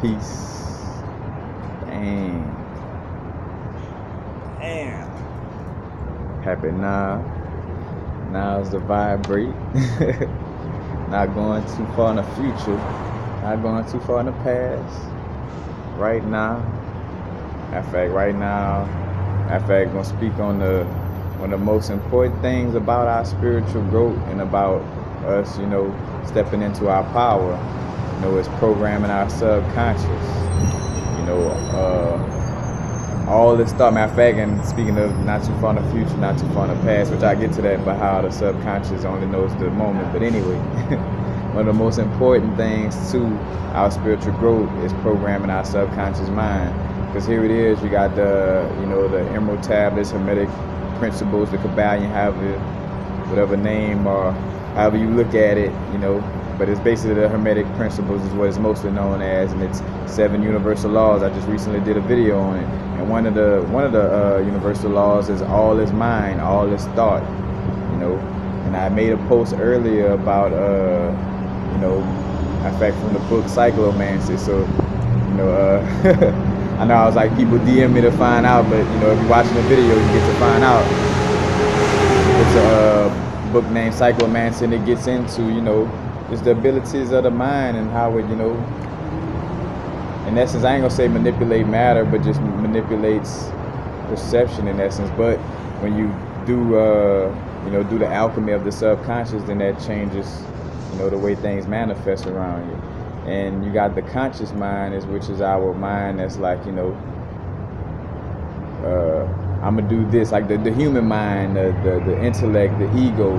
Peace. Damn. Happy now. Now's the vibrate. Not going too far in the future. Not going too far in the past. Right now. In fact, gonna speak on one of the most important things about our spiritual growth and about us, stepping into our power. It's programming our subconscious. All this thought, matter of fact, and speaking of not too far in the future, not too far in the past, which I get to that, but how the subconscious only knows the moment. But anyway, one of the most important things to our spiritual growth is programming our subconscious mind. Because here it is, you got the Emerald Tablets, Hermetic Principles, the Kabbalion, whatever name or however you look at it, but it's basically the Hermetic Principles is what it's mostly known as, and it's 7 universal laws. I just recently did a video on it, and one of the universal laws is all is mind, all is thought, and I made a post earlier about in fact from the book Psychedelics. So I know I was like, people DM me to find out, but if you're watching the video, you get to find out. It's a book named Psychedelics, and it gets into just the abilities of the mind and how it in essence, I ain't gonna say manipulate matter, but just manipulates perception in essence. But when you do do the alchemy of the subconscious, then that changes the way things manifest around you. And you got the conscious mind, which is our mind that's like, I'm gonna do this, like the human mind, the intellect, the ego,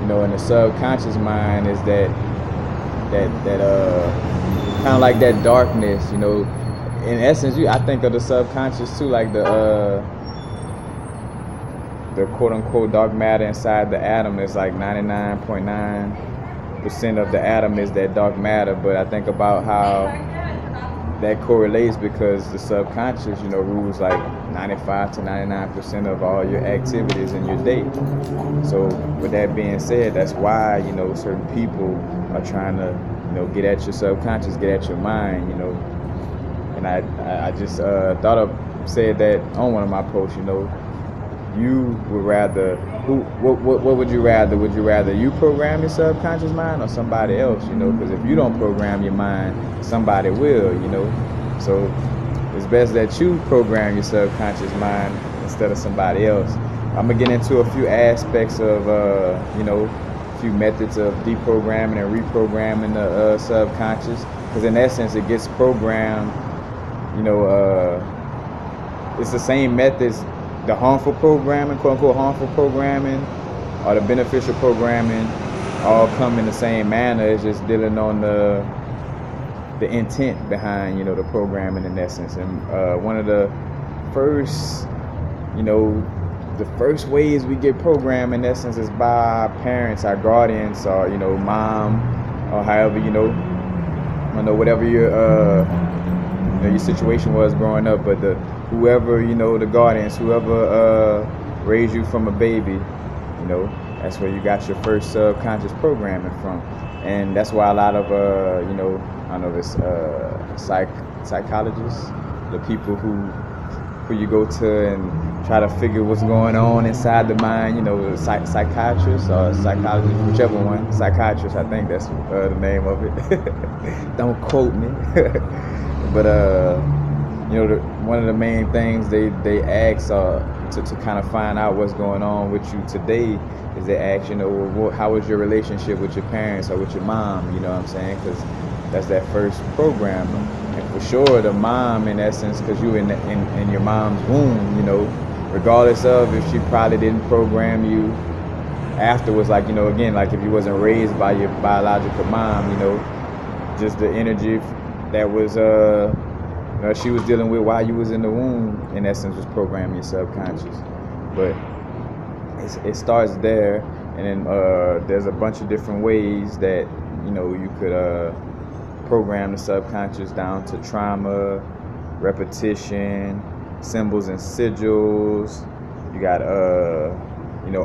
and the subconscious mind is that kind of like that darkness, in essence. I think of the subconscious too, like the quote unquote dark matter inside the atom is like 99.9% of the atom is that dark matter. But I think about how that correlates because the subconscious, rules like 95 to 99% of all your activities in your day. So with that being said, that's why, certain people are trying to, get at your subconscious, get at your mind, And I just thought of, said that on one of my posts, you would rather, what would you rather? Would you rather you program your subconscious mind or somebody else, Because if you don't program your mind, somebody will, So it's best that you program your subconscious mind instead of somebody else. I'm going to get into a few aspects of, a few methods of deprogramming and reprogramming the subconscious. Because in essence, it gets programmed, it's the same methods. The harmful programming, quote unquote harmful programming, or the beneficial programming, all come in the same manner. It's just dealing on the intent behind, the programming in essence. And one of the first, the first ways we get programmed in essence is by our parents, our guardians, or mom, or however whatever your situation was growing up, but whoever, the guardians, whoever raised you from a baby, that's where you got your first subconscious programming from. And that's why a lot of, I know this psychologists, the people who you go to and try to figure what's going on inside the mind, psychiatrists or psychologists, whichever one, psychiatrist, I think that's the name of it. Don't quote me. But one of the main things they ask to kind of find out what's going on with you today is they ask, how was your relationship with your parents or with your mom? You know what I'm saying? Because that's that first programmer. And for sure, the mom, in essence, because you in your mom's womb, regardless of if she probably didn't program you afterwards, like again, like if you wasn't raised by your biological mom, just the energy that was she was dealing with while you was in the womb, in essence, was programming your subconscious. But it starts there, and then there's a bunch of different ways that you could program the subconscious down to trauma, repetition, symbols and sigils. You got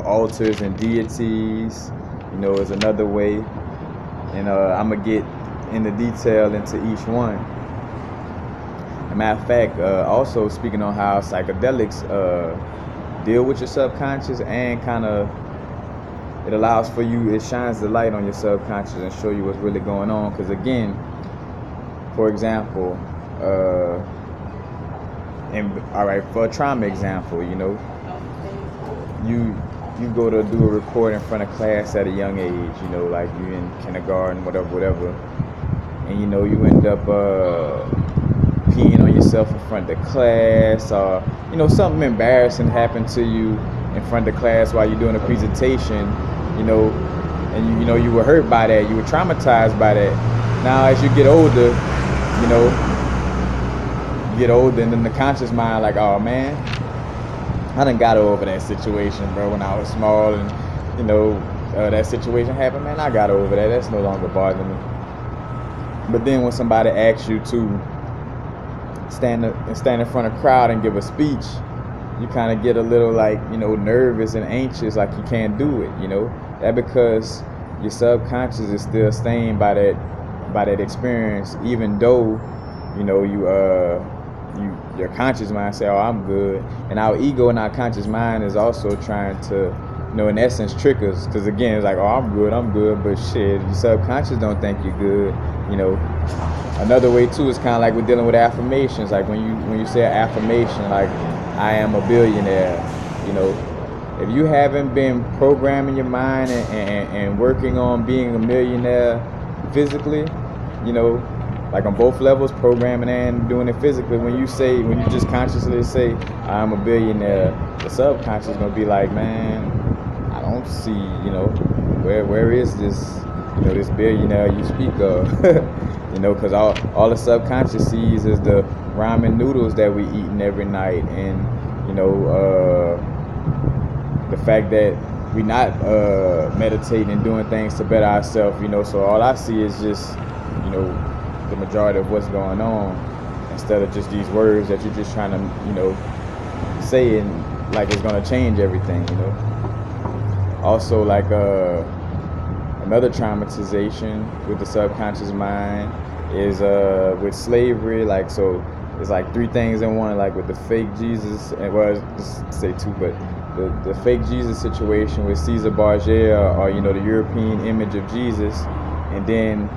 altars and deities, is another way. And I'm gonna get into detail into each one. As a matter of fact, also speaking on how psychedelics deal with your subconscious and kind of it allows for you, it shines the light on your subconscious and show you what's really going on. Because again, for example, all right, for a trauma example, you know, you go to do a report in front of class at a young age, you know, like you in kindergarten, whatever, and you know you end up peeing on yourself in front of the class, or you know something embarrassing happened to you in front of the class while you're doing a presentation, you know, and you know you were hurt by that, you were traumatized by that. Now as you get older, you know, and then the conscious mind like, oh man, I done got over that situation, bro, when I was small, and you know that situation happened, man, I got over that, that's no longer bothering me. But then when somebody asks you to stand in front of a crowd and give a speech, you kind of get a little like, you know, nervous and anxious, like you can't do it, you know. That because your subconscious is still stained by that experience, even though, you know, your conscious mind say, oh, I'm good. And our ego and our conscious mind is also trying to, you know, in essence, trick us. Because again, it's like, oh, I'm good. But shit, your subconscious don't think you're good, you know. Another way too is kind of like we're dealing with affirmations. Like when you say an affirmation, like I am a billionaire, you know, if you haven't been programming your mind and working on being a millionaire physically, you know, like on both levels, programming and doing it physically, when you just consciously say I'm a billionaire, the subconscious is gonna be like, man, I don't see, you know, where is this, you know, this billionaire you speak of. You know, because all the subconscious sees is the ramen noodles that we eating every night, and you know, the fact that we not meditating and doing things to better ourselves. You know, so all I see is just, you know, the majority of what's going on, instead of just these words that you're just trying to, you know, say and like it's gonna change everything. You know. Also, like another traumatization with the subconscious mind is with slavery. Like, so it's like three things in one, like with the fake Jesus, and well, just say two, but the fake Jesus situation with Caesar Borgia, or you know, the European image of Jesus, and then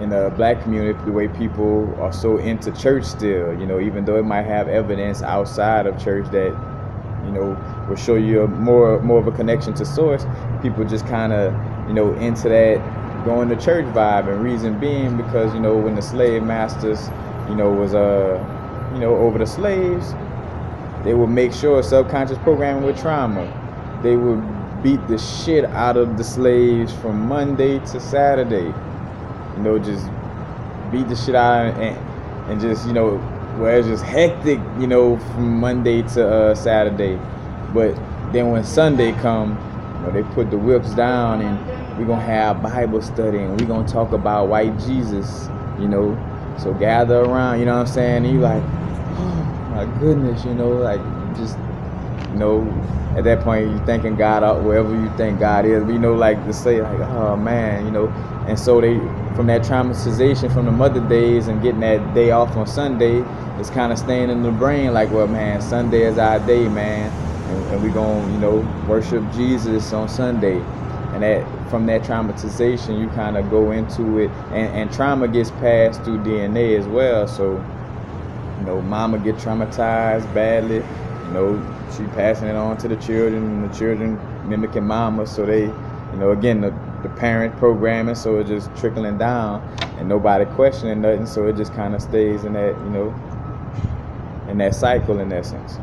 in the black community, the way people are so into church still, you know, even though it might have evidence outside of church that, you know, will show you more of a connection to source, people just kind of, you know, into that going to church vibe. And reason being because, you know, when the slave masters, you know, was you know, over the slaves, they would make sure, subconscious programming with trauma, they would beat the shit out of the slaves from Monday to Saturday, you know, just beat the shit out and just, you know, where it's just hectic, you know, from Monday to Saturday. But then when Sunday come, you know, they put the whips down and we're gonna have Bible study and we're gonna talk about white Jesus, you know. So gather around, you know what I'm saying? And you like, oh my goodness, you know, like just, you know, at that point you thanking God out wherever you think God is, but, you know, like to say like, oh man, you know. And so they, from that traumatization from the mother days and getting that day off on Sunday, it's kind of staying in the brain like, well, man, Sunday is our day, man, and we're gonna, you know, worship Jesus on Sunday. And that, from that traumatization, you kind of go into it, and trauma gets passed through DNA as well. So, you know, mama get traumatized badly, you know, she passing it on to the children, and the children mimicking mama. So they, you know, again, the parent programming, so it's just trickling down and nobody questioning nothing. So it just kind of stays in that, you know, in that cycle in essence.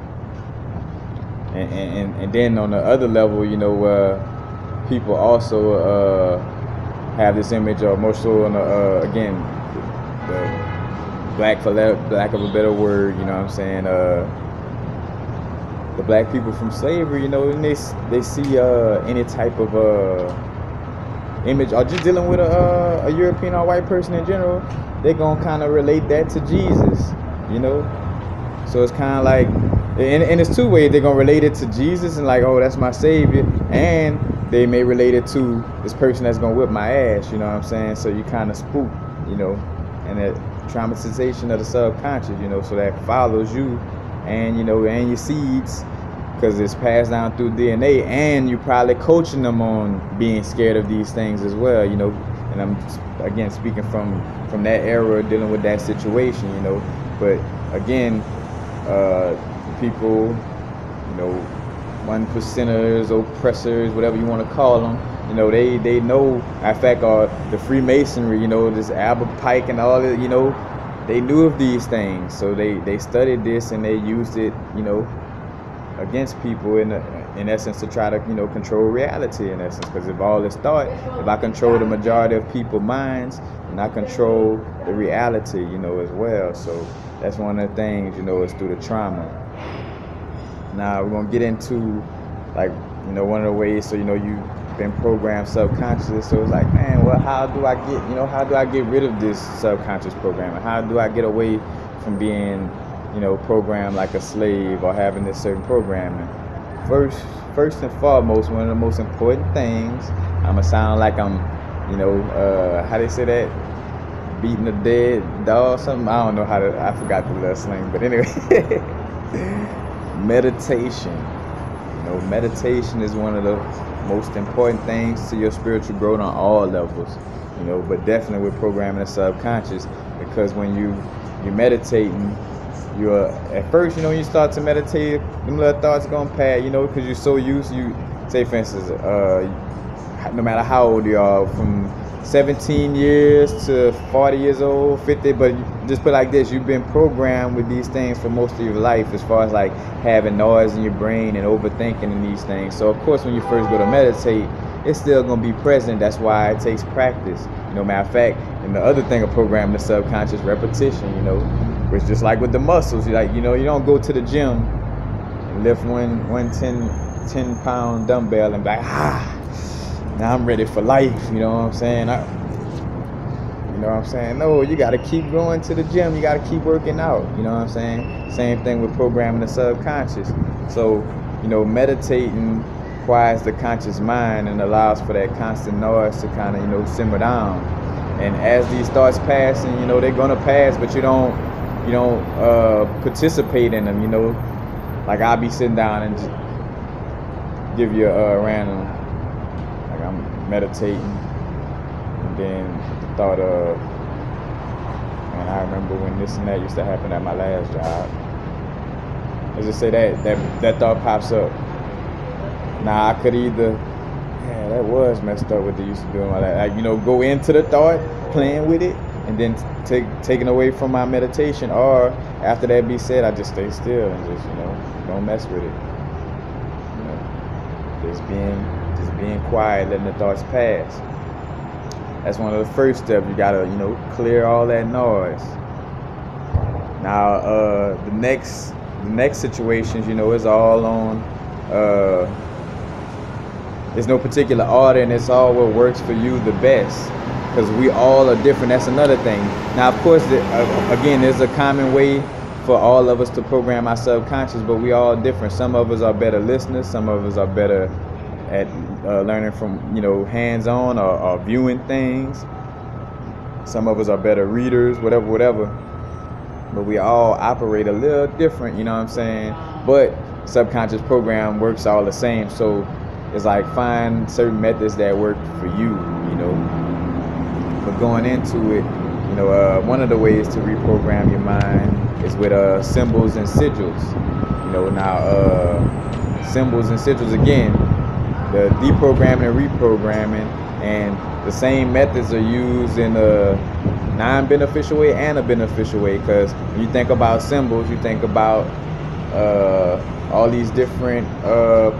And then on the other level, you know, people also have this image, or more so on the, again, the black, for lack of a better word, you know what I'm saying, the black people from slavery, you know, and they see any type of image, or just dealing with a European or white person in general, they're gonna kind of relate that to Jesus, you know. So it's kind of like, and it's two ways. They're gonna relate it to Jesus and like, oh, that's my savior, and they may relate it to this person that's gonna whip my ass, you know what I'm saying? So you kind of spook, you know, and that traumatization of the subconscious, you know, so that follows you, and you know, and your seeds, because it's passed down through DNA, and you're probably coaching them on being scared of these things as well, you know. And I'm again speaking from that era, dealing with that situation, you know. But again, people, you know, 1%ers, oppressors, whatever you want to call them, you know, they know. In fact, the Freemasonry, you know, this Albert Pike and all that, you know, they knew of these things, so they studied this and they used it, you know, against people in essence to try to, you know, control reality in essence. Because if all is thought, if I control the majority of people's minds, and I control the reality, you know, as well. So that's one of the things, you know, is through the trauma. Now we're gonna get into, like, you know, one of the ways. So, you know, you've been programmed subconsciously. So it's like, man, well, how do I get rid of this subconscious programming? How do I get away from being, you know, programmed like a slave or having this certain programming? First and foremost, one of the most important things, I'ma sound like I'm, you know, how they say that, beating a dead dog or something. I don't know I forgot the little slang, but anyway. Meditation. You know, meditation is one of the most important things to your spiritual growth on all levels, you know, but definitely with programming the subconscious, because when you're meditating, you're at first, you know, when you start to meditate, them little thoughts gonna pass, you know, because you're so used. You say, for instance, no matter how old you are, from 17 years to 40 years old, 50, but just put it like this, you've been programmed with these things for most of your life, as far as like having noise in your brain and overthinking and these things. So of course, when you first go to meditate, it's still going to be present. That's why it takes practice. You know, matter of fact, and the other thing of programming the subconscious, repetition, you know, which just like with the muscles, like, you know, you don't go to the gym and lift one 10-pound dumbbell and be like, now I'm ready for life, you know what I'm saying? No, you got to keep going to the gym. You got to keep working out, you know what I'm saying? Same thing with programming the subconscious. So, you know, meditating quiets the conscious mind and allows for that constant noise to kind of, you know, simmer down. And as these thoughts pass, and, you know, they're going to pass, but you don't participate in them, you know? Like, I'll be sitting down and just give you a random, like, I'm meditating, and then the thought of, man, I remember when this and that used to happen at my last job. Let's just say that thought pops up. Now I could either, yeah, that was messed up what they used to do in my life. Like, you know, go into the thought, playing with it, and then taking away from my meditation. Or after that be said, I just stay still and just, you know, don't mess with it. You know, just being quiet, letting the thoughts pass. That's one of the first steps. You gotta, you know, clear all that noise. Now, the next situations, you know, is all on. There's no particular order, and it's all what works for you the best, because we all are different. That's another thing. Now, of course, again, there's a common way for all of us to program our subconscious, but we all different. Some of us are better listeners. Some of us are better at learning from, you know, hands-on or viewing things. Some of us are better readers, whatever. But we all operate a little different, you know what I'm saying? But subconscious program works all the same. So it's like, find certain methods that work for you, you know. But going into it, you know, one of the ways to reprogram your mind is with symbols and sigils. You know, now symbols and sigils, again, the deprogramming and reprogramming, and the same methods are used in a non-beneficial way and a beneficial way. Because when you think about symbols, you think about all these different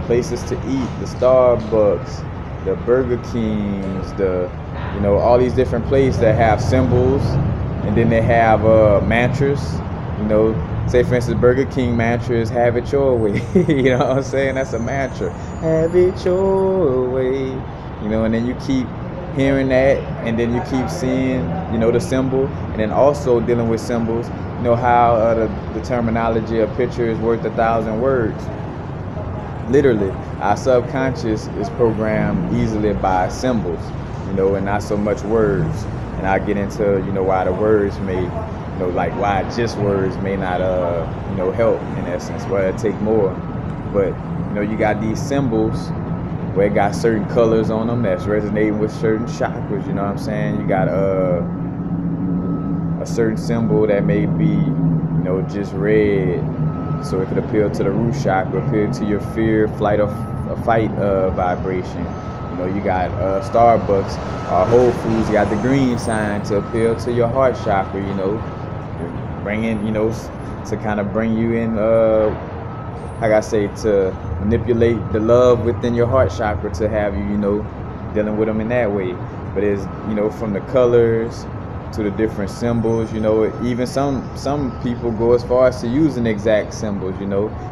places to eat, the Starbucks, the Burger Kings, you know, all these different places that have symbols, and then they have mantras. You know, say for instance, Burger King mantra is "Have it your way." You know what I'm saying? That's a mantra. Have it your way. You know, and then you keep hearing that, and then you keep seeing, you know, the symbol, and then also dealing with symbols. You know how the terminology of picture is worth 1,000 words. Literally, our subconscious is programmed easily by symbols, you know, and not so much words. and I get into, why the words may, like why just words may not, help in essence, where it take more. But, you got these symbols where it got certain colors on them that's resonating with certain chakras, you know what I'm saying? You got a certain symbol that may be, just red, so it could appeal to the root chakra, appeal to your fear, flight, or fight vibration. You got Starbucks, Whole Foods, you got the green sign to appeal to your heart chakra, bringing, to kind of bring you in, like I say, to manipulate the love within your heart chakra to have you, dealing with them in that way. But it's, from the colors to the different symbols, even some people go as far as to using exact symbols,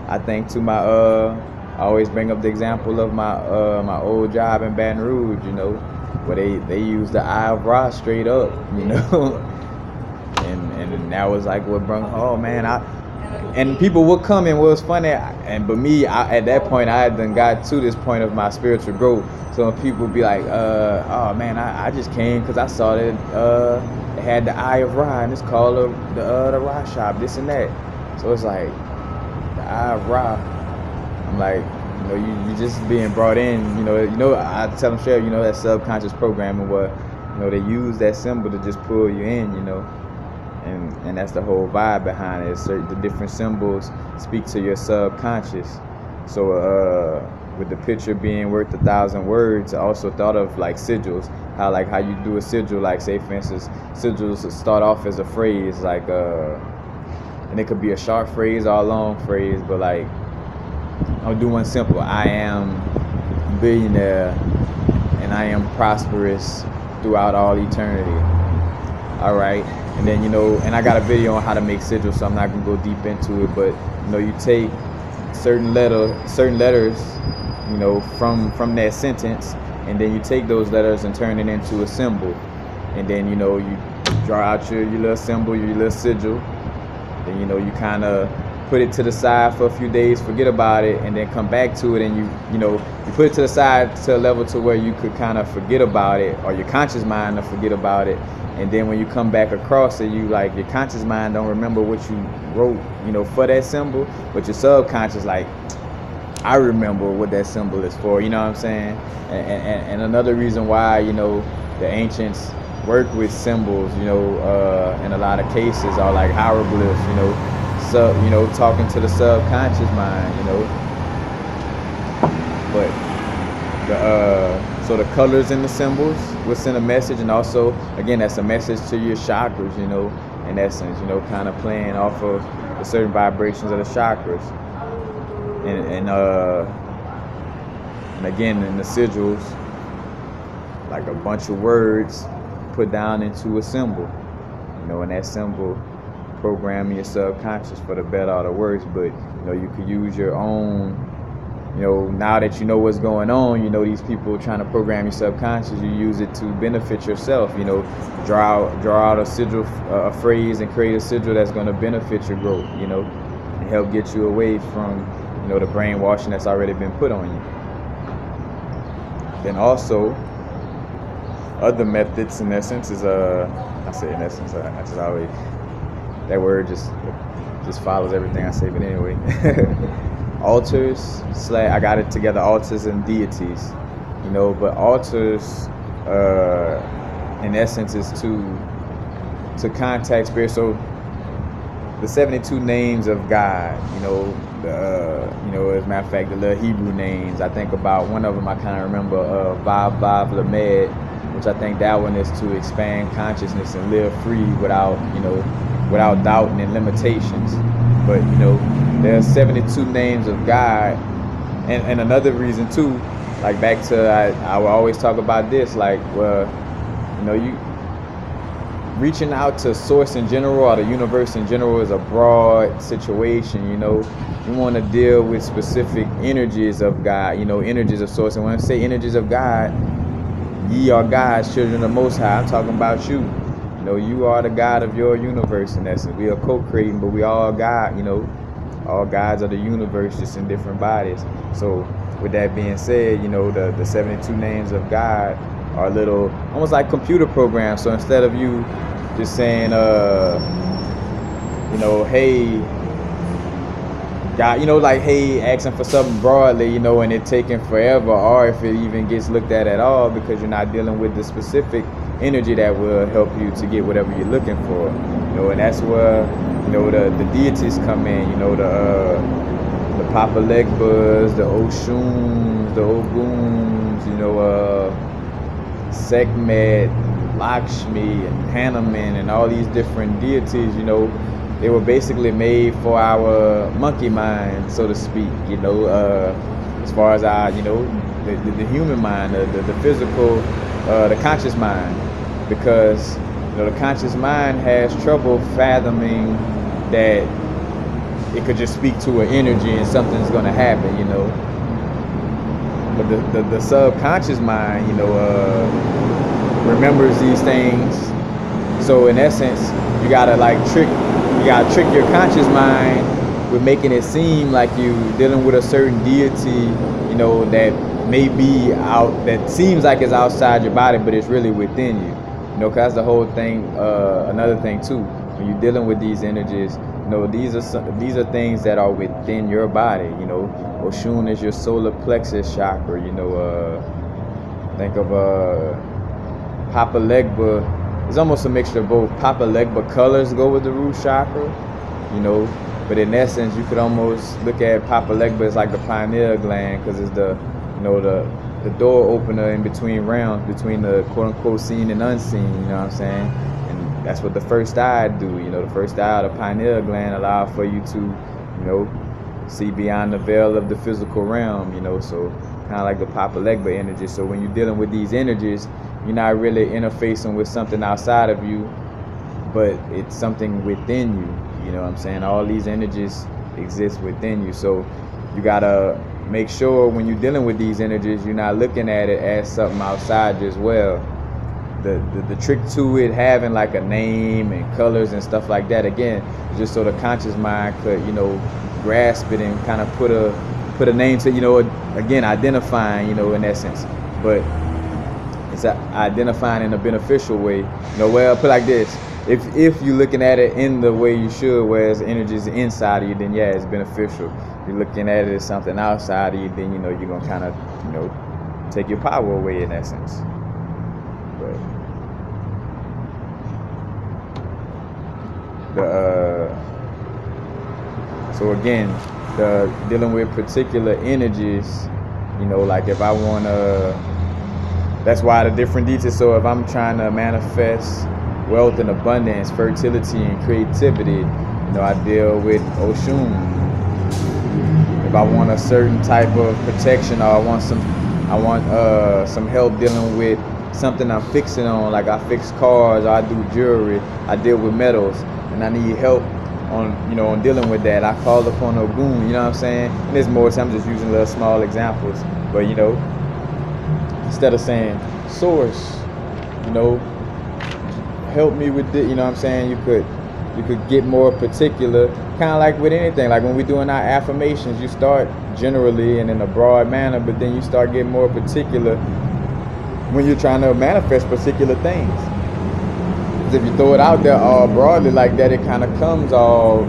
I think to my, I always bring up the example of my my old job in Baton Rouge, where they use the Eye of Ra straight up, and that was like what brought, oh man, and people would come and it was funny, but me, at that point I had done got to this point of my spiritual growth. So people would be like, oh man, I just came because I saw that it had the Eye of Ra and it's called the Ra shop, this and that. So it's like the Eye of Ra. I'm like, you just being brought in, I tell them straight, that subconscious programming where, they use that symbol to just pull you in, and that's the whole vibe behind it. So the different symbols speak to your subconscious. So with the picture being worth 1,000 words, I also thought of like sigils, how you do a sigil, like say for instance, sigils start off as a phrase, like and it could be a short phrase or a long phrase, but like I'll do one simple: I am a billionaire and I am prosperous throughout all eternity. All right. And then, and I got a video on how to make sigils, so I'm not gonna go deep into it, but you take certain letters, from that sentence, and then you take those letters and turn it into a symbol. And then, you draw out your little symbol, your little sigil. Then, you kind of put it to the side for a few days, forget about it, and then come back to it, and you put it to the side to a level to where you could kind of forget about it, or your conscious mind to forget about it. And then when you come back across it, your conscious mind don't remember what you wrote, for that symbol, but your subconscious, like, I remember what that symbol is for, you know what I'm saying? And another reason why, the ancients work with symbols, in a lot of cases, are like hieroglyphs, talking to the subconscious mind, But so the colors in the symbols will send a message, and also, again, that's a message to your chakras, in essence, kind of playing off of the certain vibrations of the chakras. And again, in the sigils, like a bunch of words put down into a symbol, and that symbol programming your subconscious for the better or the worse. But you could use your own, now that you know what's going on, these people trying to program your subconscious, you use it to benefit yourself, draw out a sigil, a phrase, and create a sigil that's going to benefit your growth, and help get you away from, the brainwashing that's already been put on you. Then also, other methods, in essence, is, I say in essence, I just always, that word just follows everything I say, but anyway. Altars, I got it together, altars and deities, but altars, in essence, is to contact spirit. So the 72 names of God, as a matter of fact, the little Hebrew names, I think about one of them, I kind of remember, Vav Vav Lamed, which I think that one is to expand consciousness and live free without doubting and limitations. But, there are 72 names of God. And another reason too, like back to, I will always talk about this, like, well, you reaching out to source in general, or the universe in general, is a broad situation. You want to deal with specific energies of God, energies of source. And when I say energies of God, ye are God's children of the Most High. I'm talking about you. You are the God of your universe, in essence. We are co-creating, but we all God, all gods of the universe, just in different bodies. So with that being said, the 72 names of God are little, almost like computer programs. So instead of you just saying, hey, God, like, hey, asking for something broadly, and it taking forever, or if it even gets looked at all, because you're not dealing with the specific energy that will help you to get whatever you're looking for, and that's where, the deities come in, the Papa Legbas, the Oshuns, the Oguns, Sekhmet, Lakshmi, and Hanuman, and all these different deities, they were basically made for our monkey mind, so to speak, as far as our, the human mind, the physical, the conscious mind, because, the conscious mind has trouble fathoming that it could just speak to an energy and something's going to happen, but the subconscious mind, remembers these things. So in essence, you gotta trick your conscious mind with making it seem like you dealing with a certain deity, that may be out, that seems like it's outside your body, but it's really within you. Cause that's the whole thing. Another thing too, when you're dealing with these energies, these are things that are within your body. Oshun is your solar plexus chakra. Think of Papa Legba. It's almost a mixture of both. Papa Legba colors go with the root chakra, but in essence, you could almost look at Papa Legba as like the pineal gland, because it's the door opener in between realms, between the quote unquote seen and unseen. You know what I'm saying? And that's what the first eye do. The first eye, the pineal gland, allow for you to, see beyond the veil of the physical realm. So kind of like the Papa Legba energy. So when you're dealing with these energies, you're not really interfacing with something outside of you, but it's something within you. You know what I'm saying? All these energies exist within you. So you gotta make sure when you're dealing with these energies, you're not looking at it as something outside you as well. The trick to it having like a name and colors and stuff like that, again, just so the conscious mind could, grasp it and kind of put a name to, again, identifying, in essence. But it's identifying in a beneficial way. Well, put it like this: if you're looking at it in the way you should, whereas energy is inside of you, then yeah, it's beneficial. If you're looking at it as something outside of you, then you're gonna kind of take your power away in essence. But so again, dealing with particular energies, like if I wanna. That's why the different details. So if I'm trying to manifest wealth and abundance, fertility and creativity, I deal with Oshun. If I want a certain type of protection, or I want some help dealing with something I'm fixing on, like I fix cars, or I do jewelry, I deal with metals, and I need help on dealing with that, I call upon Ogun. You know what I'm saying? And there's more. So I'm just using little small examples, but instead of saying source, help me with this, you know what I'm saying? You could get more particular, kind of like with anything. Like when we're doing our affirmations, you start generally and in a broad manner, but then you start getting more particular when you're trying to manifest particular things. Because if you throw it out there all broadly like that, it kind of comes all,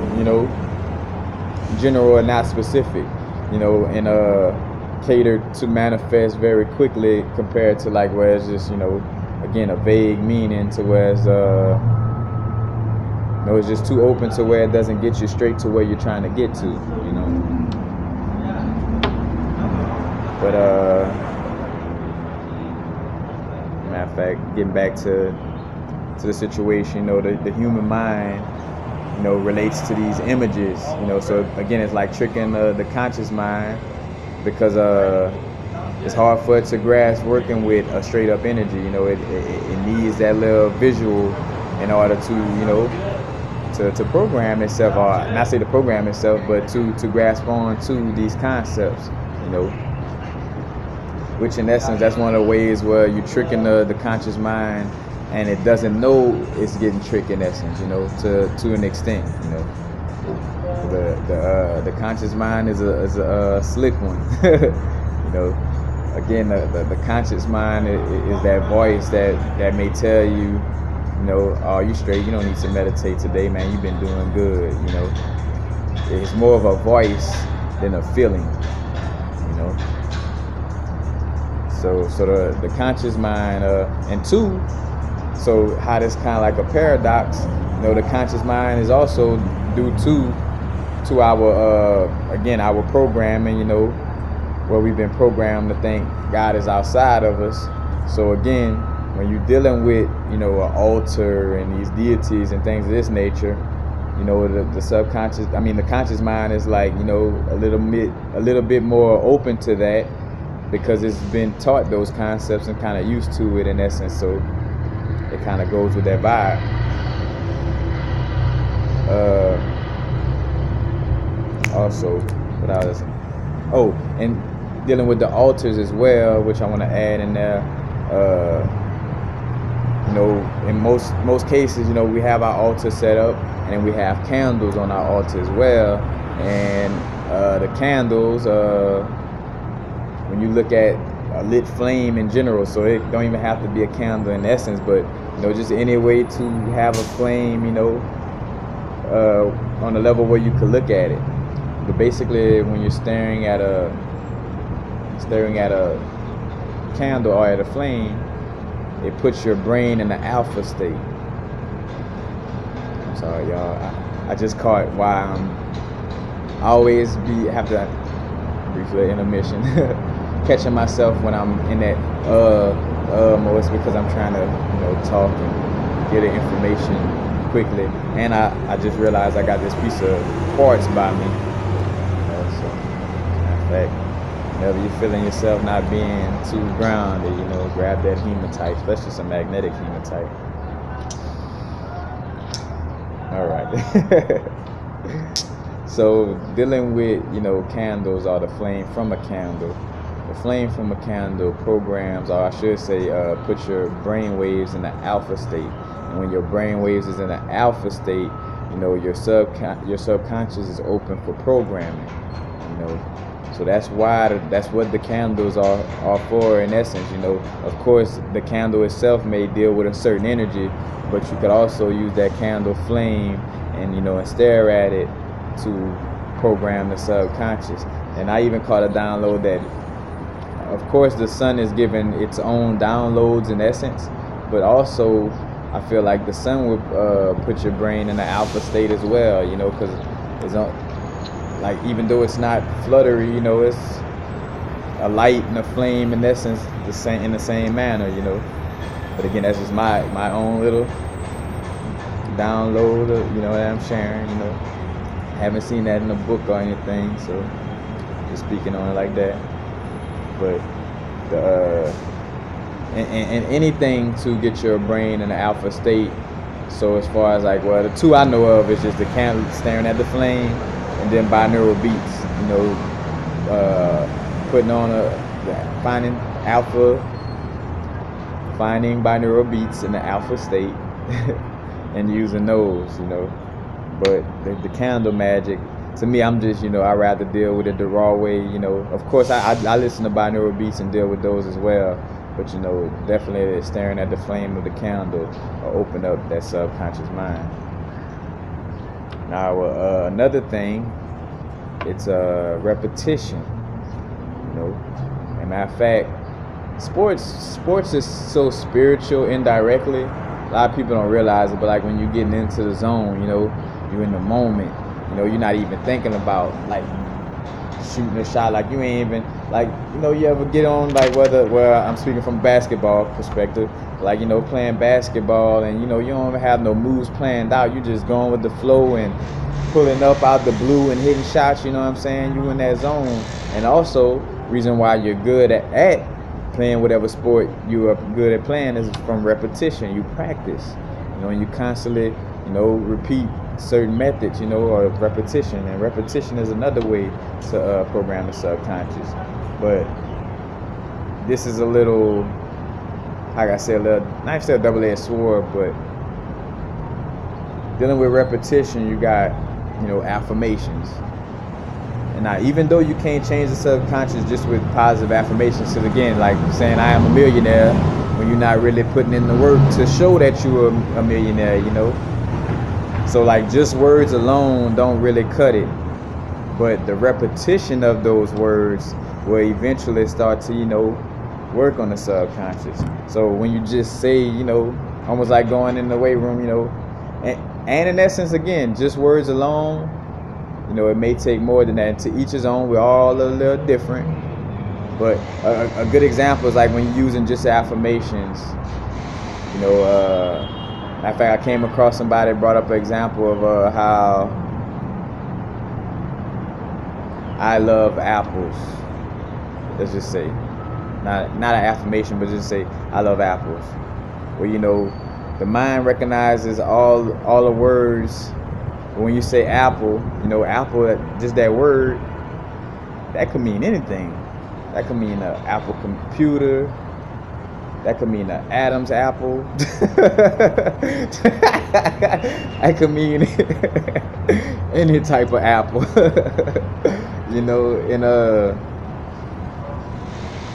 general and not specific, and catered to manifest very quickly compared to like where it's just, again, a vague meaning, to where it's it's just too open to where it doesn't get you straight to where you're trying to get to, But matter of fact, getting back to the situation, the human mind, relates to these images, so again, it's like tricking the conscious mind, because it's hard for it to grasp working with a straight up energy. It needs that little visual in order to to program itself, or not say to program itself, but to grasp on to these concepts, which in essence, that's one of the ways where you're tricking the conscious mind, and it doesn't know it's getting tricked in essence, to an extent, The conscious mind is a slick one, again, the conscious mind is that voice that may tell you, oh, you straight, you don't need to meditate today, man, you've been doing good, It's more of a voice than a feeling, So the conscious mind, and two, so how this kind of like a paradox, the conscious mind is also due to our, again, our programming, where we've been programmed to think God is outside of us. So again, when you're dealing with, an altar and these deities and things of this nature, the subconscious, the conscious mind is like, a little bit more open to that, because it's been taught those concepts and kind of used to it in essence. So it kind of goes with that vibe. Also, what else? Oh, and dealing with the altars as well, which I want to add in there. In most cases, we have our altar set up, and then we have candles on our altar as well. And the candles, when you look at a lit flame in general, so it don't even have to be a candle in essence, but just any way to have a flame, on a level where you could look at it. But basically, when you're staring at a candle or at a flame, it puts your brain in the alpha state. I'm sorry, y'all. I just caught why I always have to brief intermission. Catching myself when I'm in that mode. It's because I'm trying to talk and get the information quickly, and I just realized I got this piece of quartz by me. So, in fact, whenever you're feeling yourself not being too grounded, grab that hematite, especially some magnetic hematite. All right. So dealing with candles or the flame from a candle. The flame from a candle programs, or I should say, put your brain waves in the alpha state. And when your brain waves is in the alpha state, your subconscious is open for programming. So that's what the candles are for in essence. Of course, the candle itself may deal with a certain energy, but you could also use that candle flame and and stare at it to program the subconscious. And I even caught a download that, of course, the sun is giving its own downloads in essence, but also I feel like the sun would put your brain in the alpha state as well, because it's like, even though it's not fluttery, it's a light and a flame in essence, in the same manner, But again, that's just my own little download, that I'm sharing, Haven't seen that in a book or anything, so just speaking on it like that. But and anything to get your brain in the alpha state. So as far as like, well, the two I know of is just the candle staring at the flame, and then binaural beats. Putting on finding binaural beats in the alpha state, and using those. But the candle magic, to me, I'm just, I rather deal with it the raw way. Of course, I listen to binaural beats and deal with those as well. But, definitely staring at the flame of the candle will open up that subconscious mind. Now, another thing, it's repetition. As a matter of fact, sports is so spiritual indirectly. A lot of people don't realize it, but like when you're getting into the zone, you're in the moment. You're not even thinking about like shooting a shot. Like you ain't even like, you ever get on like where I'm speaking from basketball perspective, like, playing basketball and, you don't even have no moves planned out. You just going with the flow and pulling up out the blue and hitting shots, you know what I'm saying? You in that zone. And also, reason why you're good at playing whatever sport you are good at playing is from repetition. You practice, and you constantly, repeat certain methods, or repetition. And repetition is another way to program the subconscious. But this is a little, like I said, not still a double-edged sword, but dealing with repetition, you got, affirmations. And now, even though you can't change the subconscious just with positive affirmations, because again, like saying I am a millionaire, when you're not really putting in the work to show that you're a millionaire, you know. So like just words alone don't really cut it, but the repetition of those words will eventually start to, you know, work on the subconscious. So when you just say, you know, almost like going in the weight room, you know, and in essence, again, just words alone, you know, it may take more than that. To each his own, we're all a little different. But a good example is like when you're using just affirmations, you know, in fact, I came across somebody that brought up an example of how I love apples. Let's just say, not an affirmation, but just say I love apples. Well, you know, the mind recognizes all the words. When you say apple, you know, apple, just that word, that could mean anything. That could mean an Apple computer. That could mean an Adam's apple. That could mean any type of apple. You know, and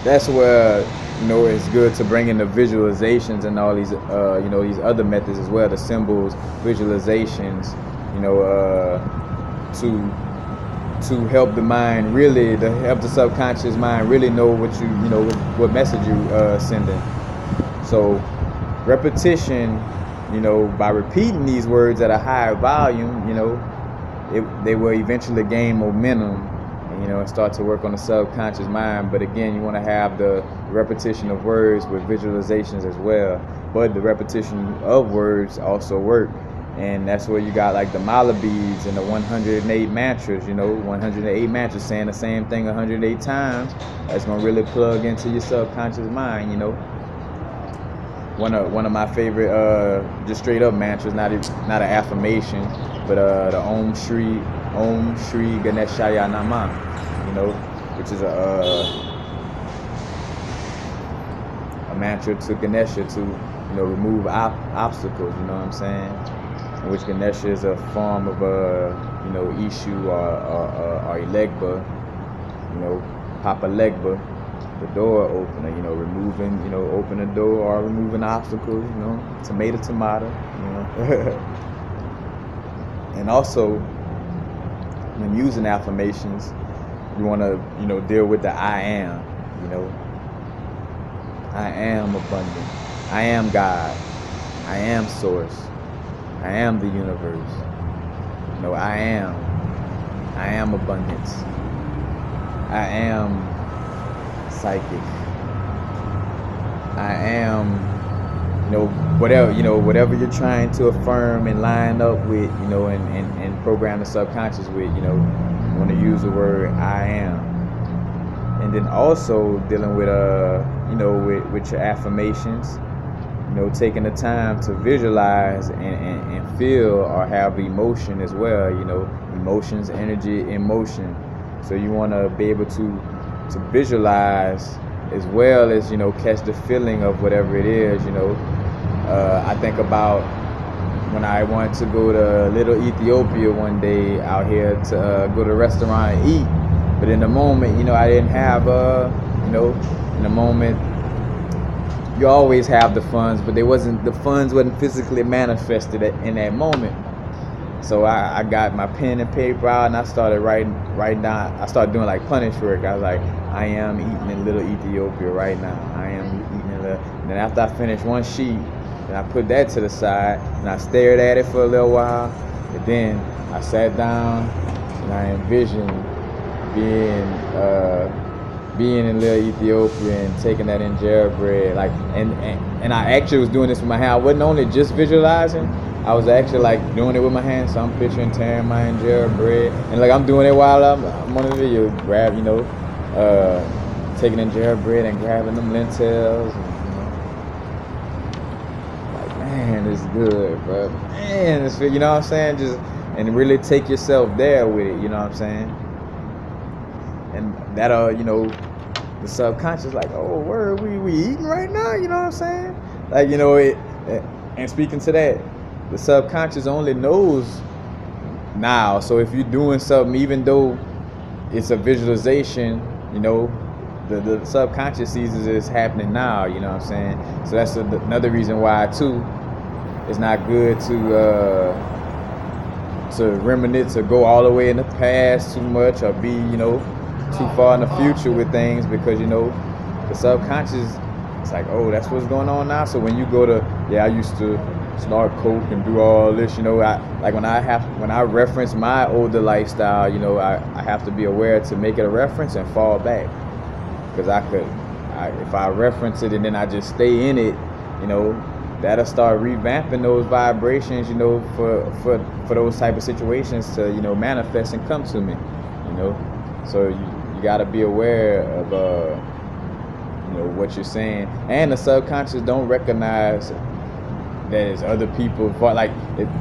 that's where, you know, it's good to bring in the visualizations and all these, you know, these other methods as well, the symbols, visualizations, you know, to help the mind really, to help the subconscious mind really know what you know, what message you sending. So repetition, you know, by repeating these words at a higher volume, you know, they will eventually gain momentum, and, you know, and start to work on the subconscious mind. But again, you want to have the repetition of words with visualizations as well. But the repetition of words also work. And that's where you got like the mala beads and the 108 mantras, you know, 108 mantras saying the same thing 108 times. That's going to really plug into your subconscious mind, you know. One of my favorite, just straight up mantras, not an affirmation, but the Om Shri Ganeshaya Nama, you know, which is a mantra to Ganesha to, you know, remove obstacles, you know what I'm saying? In which Ganesha is a form of you know, Ishu or Elegba, you know, Papa Legba, the door opener, you know, removing, you know, open the door or removing obstacles, you know, tomato, you know. And also, when using affirmations, you want to, you know, deal with the I am, you know. I am abundant. I am God. I am source. I am the universe. You know, I am abundance. I am psychic. I am, you know, whatever you're trying to affirm and line up with, you know, and program the subconscious with, you know, you want to use the word I am. And then also dealing with, you know, with your affirmations, you know, taking the time to visualize and feel or have emotion as well, you know, emotions, energy, emotion. So you want to be able to visualize as well as, you know, catch the feeling of whatever it is, you know. I think about when I wanted to go to Little Ethiopia one day out here to go to a restaurant and eat. But in the moment, you know, I didn't have, you know, in the moment, you always have the funds, but the funds wasn't physically manifested in that moment. So I got my pen and paper out and I started writing down. I started doing like punish work. I was like, I am eating in Little Ethiopia right now. I am eating in Little. And then after I finished one sheet, and I put that to the side and I stared at it for a little while. And then I sat down and I envisioned being in Little Ethiopia and taking that injera bread, like, and I actually was doing this with my hand. I wasn't only just visualizing, I was actually like doing it with my hands. So I'm picturing tearing my injera bread, and like I'm doing it while I'm on the video, grab, you know, taking injera bread and grabbing them lentils, and, you know, like, man, it's good, bro. Man, it's, you know what I'm saying? Just, and really take yourself there with it, you know what I'm saying? And that'll, you know, the subconscious, like, oh, word, we eating right now, you know what I'm saying? Like, you know, and speaking to that, the subconscious only knows now. So if you're doing something, even though it's a visualization, you know. The subconscious sees it's happening now, you know what I'm saying? So that's another reason why too it's not good to reminisce or go all the way in the past too much, or be, you know, too far in the future with things, because, you know, the subconscious, it's like, oh, that's what's going on now. So when you go to, yeah, I used to snort coke and do all this, you know, when I reference my older lifestyle, you know, I have to be aware to make it a reference and fall back, because if I reference it and then I just stay in it, you know, that'll start revamping those vibrations, you know, for those type of situations to, you know, manifest and come to me, you know. So you got to be aware of you know, what you're saying, and the subconscious don't recognize that it's other people's voice. Like,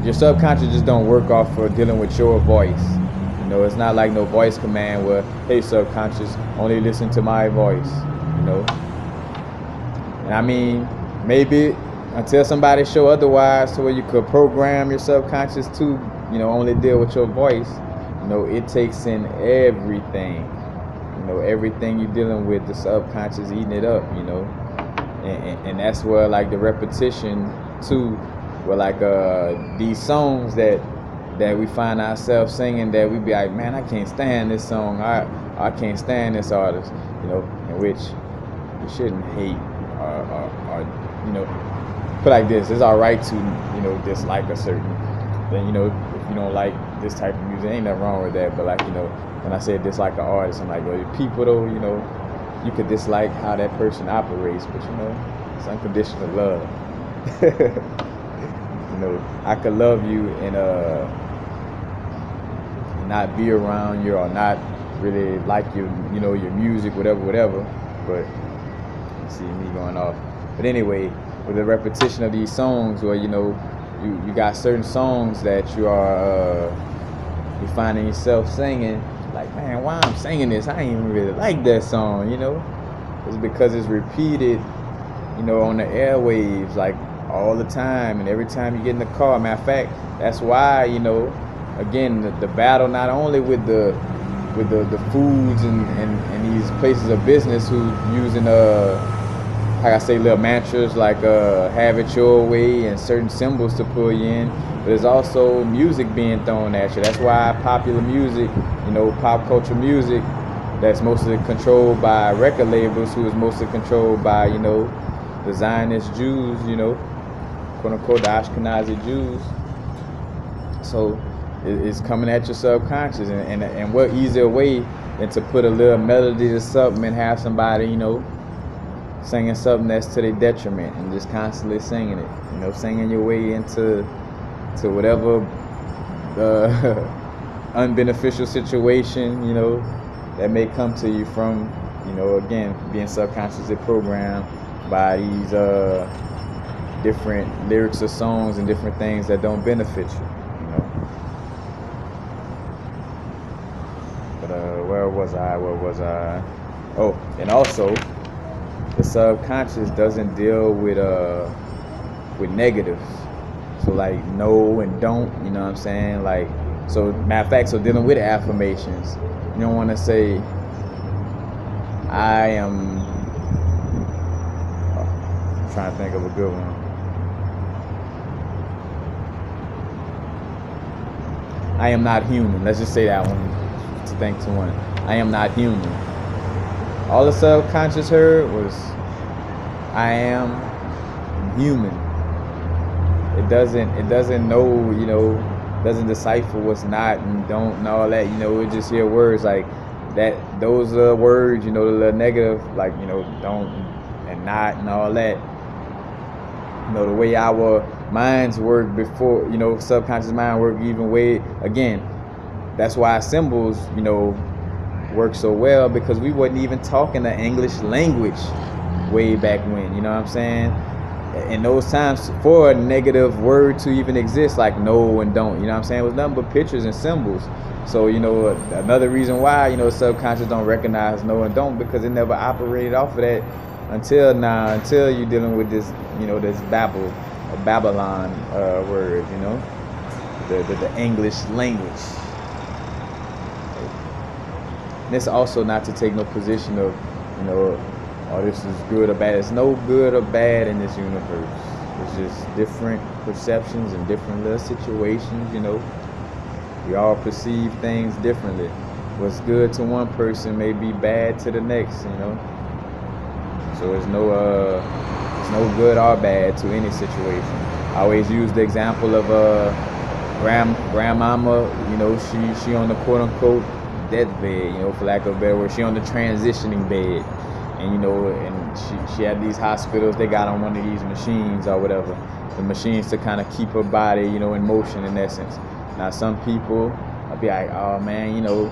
your subconscious just don't work off for dealing with your voice. You know, it's not like no voice command where, hey, subconscious, only listen to my voice, you know. And I mean, maybe until somebody show otherwise, to where you could program your subconscious to, you know, only deal with your voice, you know, it takes in everything. You know, everything you're dealing with, the subconscious eating it up, you know. And that's where, like, the repetition too, where, like, these songs that we find ourselves singing, that we be like, man, I can't stand this song, I can't stand this artist, you know, in which you shouldn't hate or you know, put like this, it's all right to, you know, dislike a certain thing, you know, if you don't like this type of music, ain't nothing wrong with that. But, like, you know, when I say dislike an artist, I'm like, well, people though, you know, you could dislike how that person operates, but, you know, it's unconditional love. You know, I could love you and not be around you, or not really like your, you know, your music, whatever. But see me going off. But anyway, with the repetition of these songs, where, you know, you got certain songs that you are you finding yourself singing, like, man, why I'm singing this? I ain't even really like that song, you know. It's because it's repeated, you know, on the airwaves, like, all the time, and every time you get in the car. Matter of fact, that's why, you know, again, the battle not only with the foods and these places of business who using like I say, little mantras like have it your way and certain symbols to pull you in, but there's also music being thrown at you. That's why popular music, you know, pop culture music, that's mostly controlled by record labels, who is mostly controlled by, you know, the Zionist Jews, you know, quote unquote, the Ashkenazi Jews. So it's coming at your subconscious, and what easier way than to put a little melody to something and have somebody, you know, singing something that's to their detriment, and just constantly singing it, you know, singing your way into whatever unbeneficial situation, you know, that may come to you from, you know, again, being subconsciously programmed by these different lyrics of songs and different things that don't benefit you, you know. But where was I? Oh, and also, the subconscious doesn't deal with negatives. So, like, no and don't, you know what I'm saying? Like, so, matter of fact, so dealing with affirmations, you don't want to say, I am, I'm trying to think of a good one. I am not human. Let's just say that one to think to one. I am not human. All the subconscious heard was, I am human. It doesn't know, you know, doesn't decipher what's not and don't and all that, you know. It just hear words like that. Those words, you know, the little negative, like, you know, don't and not and all that. You know, the way our minds work before, you know, subconscious mind work even way, again, that's why symbols, you know, work so well, because we wasn't even talking the English language way back when, you know what I'm saying? In those times, for a negative word to even exist, like no and don't, you know what I'm saying, it was nothing but pictures and symbols. So, you know, another reason why, you know, subconscious don't recognize no and don't, because it never operated off of that until now, until you're dealing with this, you know, this Babylon word, you know, the English language. And it's also not to take no position of, you know, oh, this is good or bad. There's no good or bad in this universe. It's just different perceptions and different little situations, you know. We all perceive things differently. What's good to one person may be bad to the next, you know. So it's no good or bad to any situation. I always use the example of grandmama, you know, she on the quote unquote deathbed, you know, for lack of a better word. She on the transitioning bed. And you know, and she had these hospitals, they got on one of these machines or whatever. The machines to kind of keep her body, you know, in motion in essence. Now some people I'll be like, oh man, you know,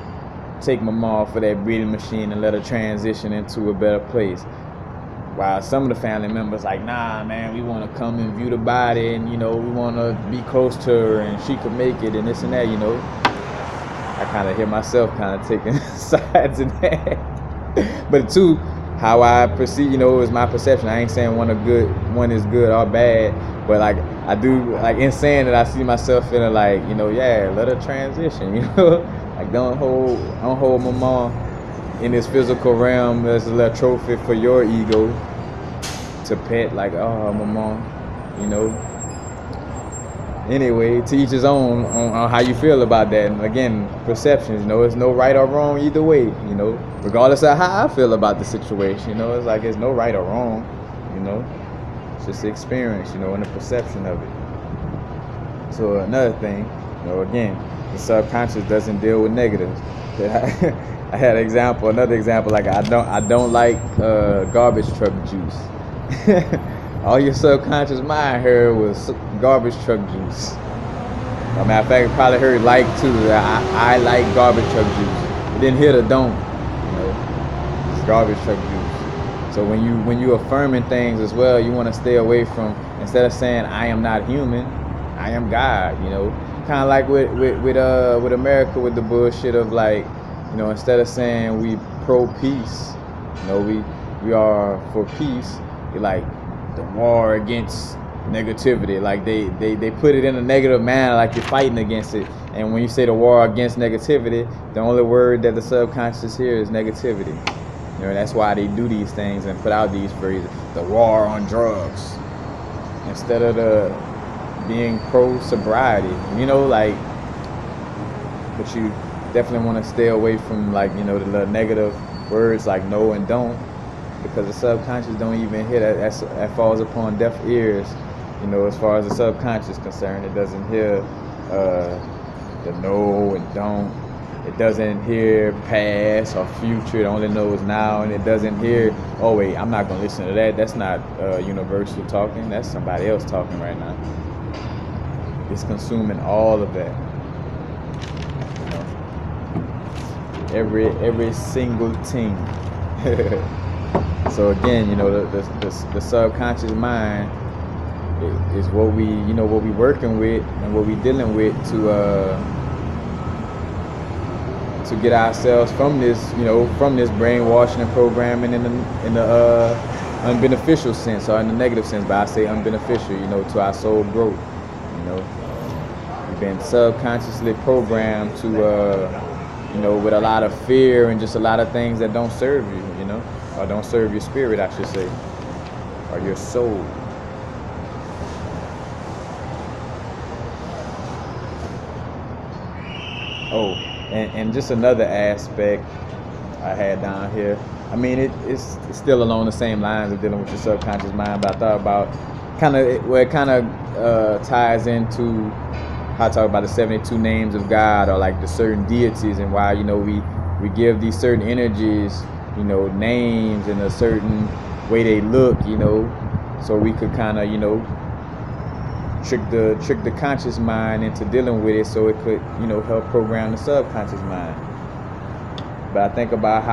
take my mom for that breathing machine and let her transition into a better place. While some of the family members like, nah man, we want to come and view the body, and you know, we want to be close to her and she could make it and this and that, you know. I kind of hear myself kind of taking sides in that. But too, how I perceive, you know, is my perception. I ain't saying one is good or bad, but like I do, like in saying that, I see myself feeling like, you know, yeah, let her transition, you know, like don't hold my mom in this physical realm as a little trophy for your ego to pet, like, oh, my mom, you know. Anyway, to each his own on how you feel about that. And again, perceptions, you know, there's no right or wrong either way, you know, regardless of how I feel about the situation, you know, it's like there's no right or wrong, you know, it's just the experience, you know, and the perception of it. So another thing, you know, again, the subconscious doesn't deal with negatives. I had another example, like I don't like garbage truck juice. All your subconscious mind heard was garbage truck juice. As a matter of fact, you probably heard like too. I like garbage truck juice. You didn't hear the don't. You know, it's garbage truck juice. So when you affirming things as well, you want to stay away from, instead of saying I am not human, I am God. You know, kind of like with America, with the bullshit of like, you know, instead of saying we pro peace, you know, we are for peace. You're like, the war against negativity, like they put it in a negative manner, like you're fighting against it. And when you say the war against negativity, the only word that the subconscious hears is negativity. You know, that's why they do these things and put out these phrases, the war on drugs, instead of the being pro sobriety, you know, like. But you definitely want to stay away from, like, you know, the negative words like no and don't, because the subconscious don't even hear that. That falls upon deaf ears, you know, as far as the subconscious is concerned. It doesn't hear the no and don't. It doesn't hear past or future. It only knows now, and it doesn't hear, oh wait, I'm not going to listen to that. That's not universal talking. That's somebody else talking right now. It's consuming all of that. You know, every single thing. So again, you know, the subconscious mind is what we, you know, what we working with and what we dealing with to get ourselves from this, you know, from this brainwashing and programming in the unbeneficial sense, or in the negative sense, but I say unbeneficial, you know, to our soul growth. You know, we've been subconsciously programmed to, you know, with a lot of fear and just a lot of things that don't serve you, you know. Or don't serve your spirit, I should say, or your soul. Oh, and just another aspect I had down here. I mean, it's still along the same lines of dealing with your subconscious mind, but I thought about it kind of ties into how I talk about the 72 names of God, or like the certain deities, and why, you know, we give these certain energies, you know, names in a certain way they look, you know, so we could kind of, you know, trick the conscious mind into dealing with it, so it could, you know, help program the subconscious mind. But I think about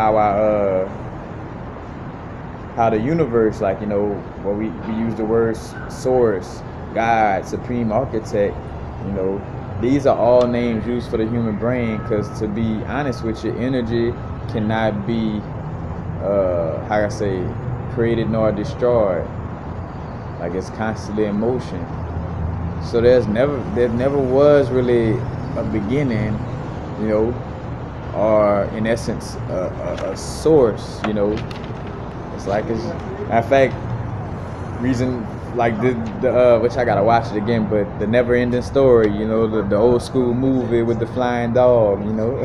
how the universe, like, you know, where we use the words source, God, supreme architect, you know, these are all names used for the human brain, because to be honest with you, energy cannot be how I say, created nor destroyed. Like, it's constantly in motion. So there never was really a beginning, you know, are in essence a source, you know. It's like it's, matter of fact, reason like the which I gotta watch it again, but the never ending story, you know, the old school movie with the flying dog, you know.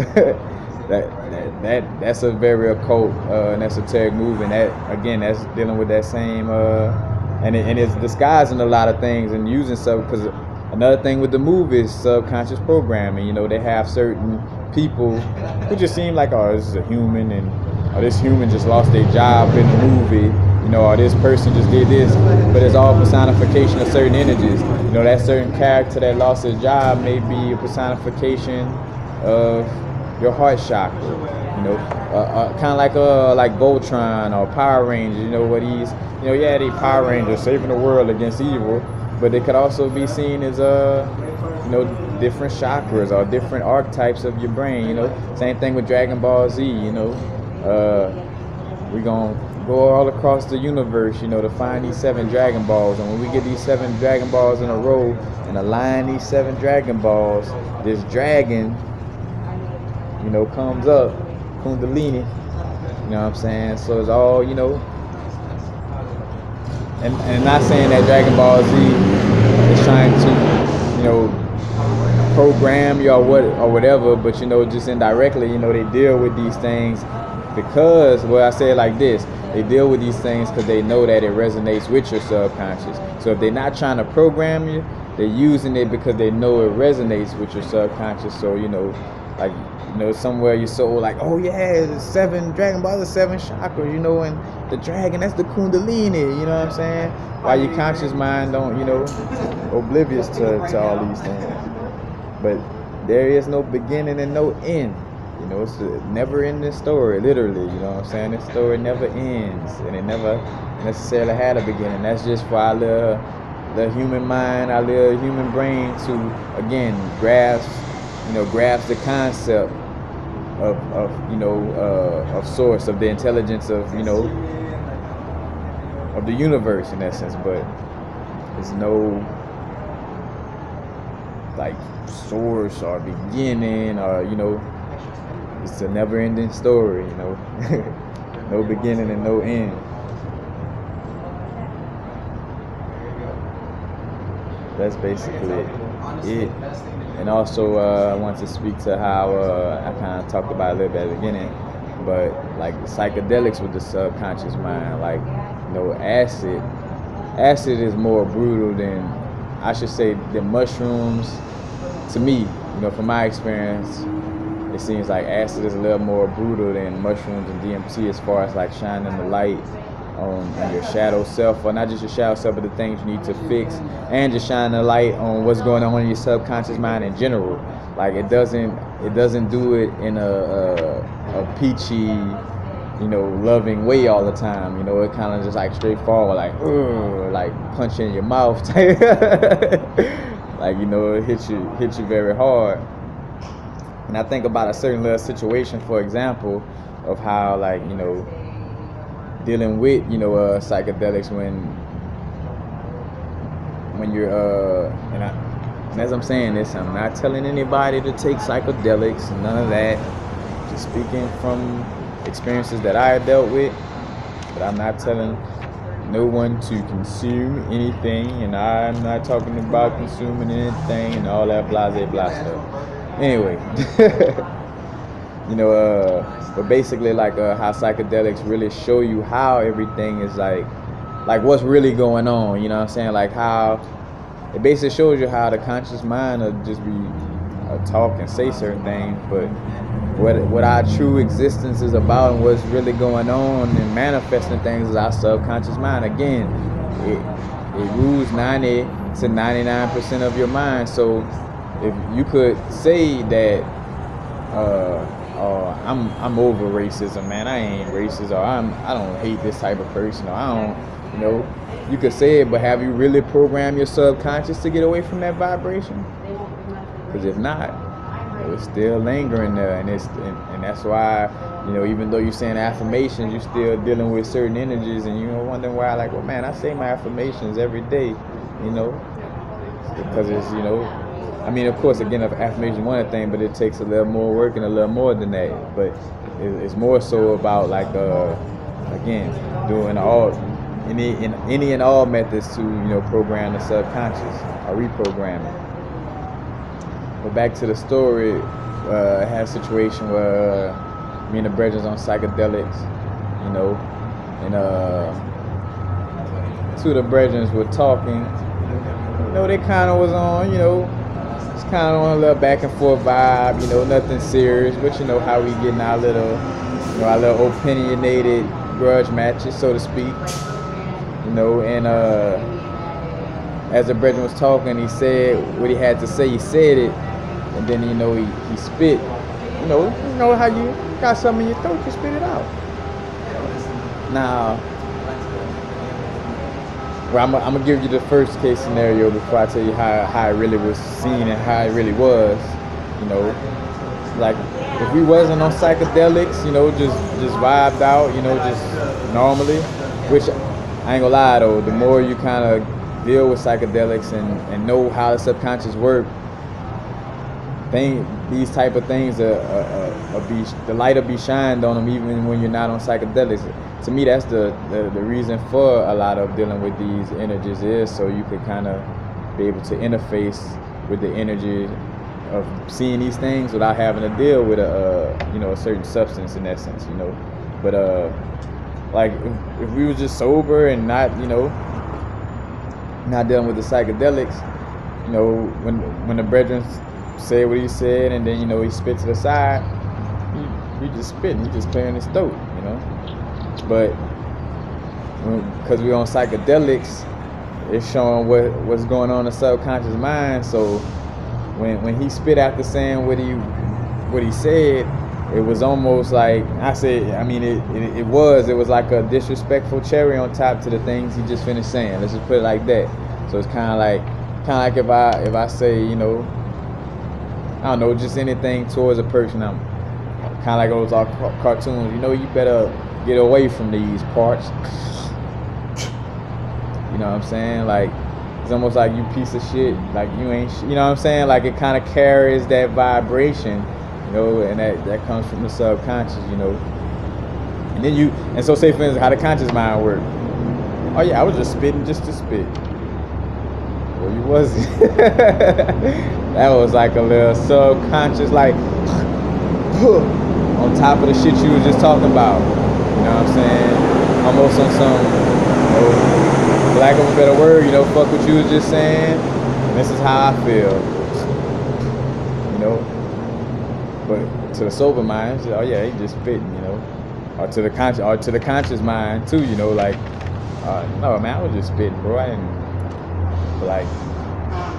That's a very occult and esoteric movie, and that again that's dealing with that same and it's disguising a lot of things and using stuff, because another thing with the movie is subconscious programming. You know, they have certain people who just seem like, oh, this is a human, and oh, this human just lost their job in the movie, you know, or this person just did this, but it's all personification of certain energies. You know, that certain character that lost his job may be a personification of your heart chakra. You know, kind of like Voltron or Power Rangers. You know what he's, you know, yeah, they Power Rangers saving the world against evil, but they could also be seen as you know, different chakras or different archetypes of your brain. You know, same thing with Dragon Ball Z. You know, we're gonna go all across the universe, you know, to find these 7 Dragon Balls, and when we get these 7 Dragon Balls in a row and align these 7 Dragon Balls, this dragon, you know, comes up, Kundalini. You know what I'm saying? So it's all, you know, and not saying that Dragon Ball Z is trying to, you know, program you or whatever, but you know, just indirectly, you know, they deal with these things because, well, I say it like this: they deal with these things because they know that it resonates with your subconscious. So if they're not trying to program you, they're using it because they know it resonates with your subconscious. So, you know, like, you know, somewhere your soul like, oh yeah, the 7 Dragon Balls, the 7 chakras, you know, and the dragon, that's the Kundalini, you know what I'm saying? While your conscious mind don't, you know, oblivious to all these things. But there is no beginning and no end. You know, it's a never-ending story, literally. You know what I'm saying? This story never ends, and it never necessarily had a beginning. That's just for our little human mind, our little human brain to, again, grasp the concept of you know, of source, of the intelligence of, you know, of the universe in essence. But there's no like source or beginning, or, you know, it's a never-ending story, you know. No beginning and no end. That's basically it. And also, I want to speak to how I kind of talked about it a little bit at the beginning, but like psychedelics with the subconscious mind, like, you know, acid is more brutal than, I should say, the mushrooms. To me, you know, from my experience, it seems like acid is a little more brutal than mushrooms and DMT as far as like shining the light on your shadow self, or not just your shadow self, but the things you need to fix, and just shine the light on what's going on in your subconscious mind in general. Like, it doesn't do it in a peachy, you know, loving way all the time. You know, it kind of just like straightforward, like punch in your mouth type. Like, you know, it hits you very hard. And I think about a certain little situation, for example, of how, like, you know, dealing with, you know, psychedelics when you're and as I'm saying this, I'm not telling anybody to take psychedelics, none of that. Just speaking from experiences that I dealt with, but I'm not telling no one to consume anything, and I'm not talking about consuming anything and all that blah stuff. Anyway, you know, but basically, like, how psychedelics really show you how everything is like what's really going on. You know what I'm saying? Like, how it basically shows you how the conscious mind will just be talk and say certain things, but what our true existence is about and what's really going on and manifesting things is our subconscious mind. Again, it rules 90 to 99% of your mind. So if you could say that I'm over racism, man, I ain't racist, or I don't hate this type of person, or I don't, you know, you could say it, but have you really programmed your subconscious to get away from that vibration? Because if not, it's still lingering there, and that's why, you know, even though you're saying affirmations, you're still dealing with certain energies, and you're wondering why, like, well, man, I say my affirmations every day, you know, because it's, you know, I mean, of course, again, affirmation is one thing, but it takes a little more work and a little more than that. But it's more so about like, again, doing any and all methods to program the subconscious or reprogramming. But back to the story, I had a situation where me and the brethren on psychedelics, and two of the brethren were talking. They kind of was on, it's kind of on a little back and forth vibe, nothing serious, but how we getting our little, our little opinionated grudge matches, so to speak, and as the brethren was talking, he said what he had to say, he said it, and then, he spit, you know how you got something in your throat, you spit it out. Now, well, I'm gonna give you the first case scenario before I tell you how it really was seen and how it really was. Like if we wasn't on psychedelics, just vibed out, just normally. Which I ain't gonna lie though, the more you kind of deal with psychedelics and know how the subconscious work, these type of things the light will be shined on them even when you're not on psychedelics. To me, that's the reason for a lot of dealing with these energies is so you could kind of be able to interface with the energy of seeing these things without having to deal with a certain substance in essence, But like if we was just sober and not not dealing with the psychedelics, when the brethren said what he said and then he spit to the side, he just spitting, he just clearing his throat, But because we're on psychedelics, it's showing what's going on in the subconscious mind. So when he spit after saying what he said, it was almost like it was like a disrespectful cherry on top to the things he just finished saying. Let's just put it like that. So it's kind of like if I say I don't know, just anything towards a person, I'm kind of like those cartoons. You better get away from these parts. You know what I'm saying? Like, it's almost like you piece of shit. Like, you ain't you know what I'm saying? Like, it kind of carries that vibration, and that comes from the subconscious, And then and so say for instance, how the conscious mind works. Oh yeah, I was just spitting just to spit. Well, you wasn't. That was like a little subconscious, like, on top of the shit you was just talking about. You know what I'm saying? Almost on some, for lack of a better word, fuck what you was just saying. And this is how I feel. But to the sober mind, oh yeah, he just spitting, Or to the conscious mind too, like, no man, I was just spitting, bro. I didn't. Like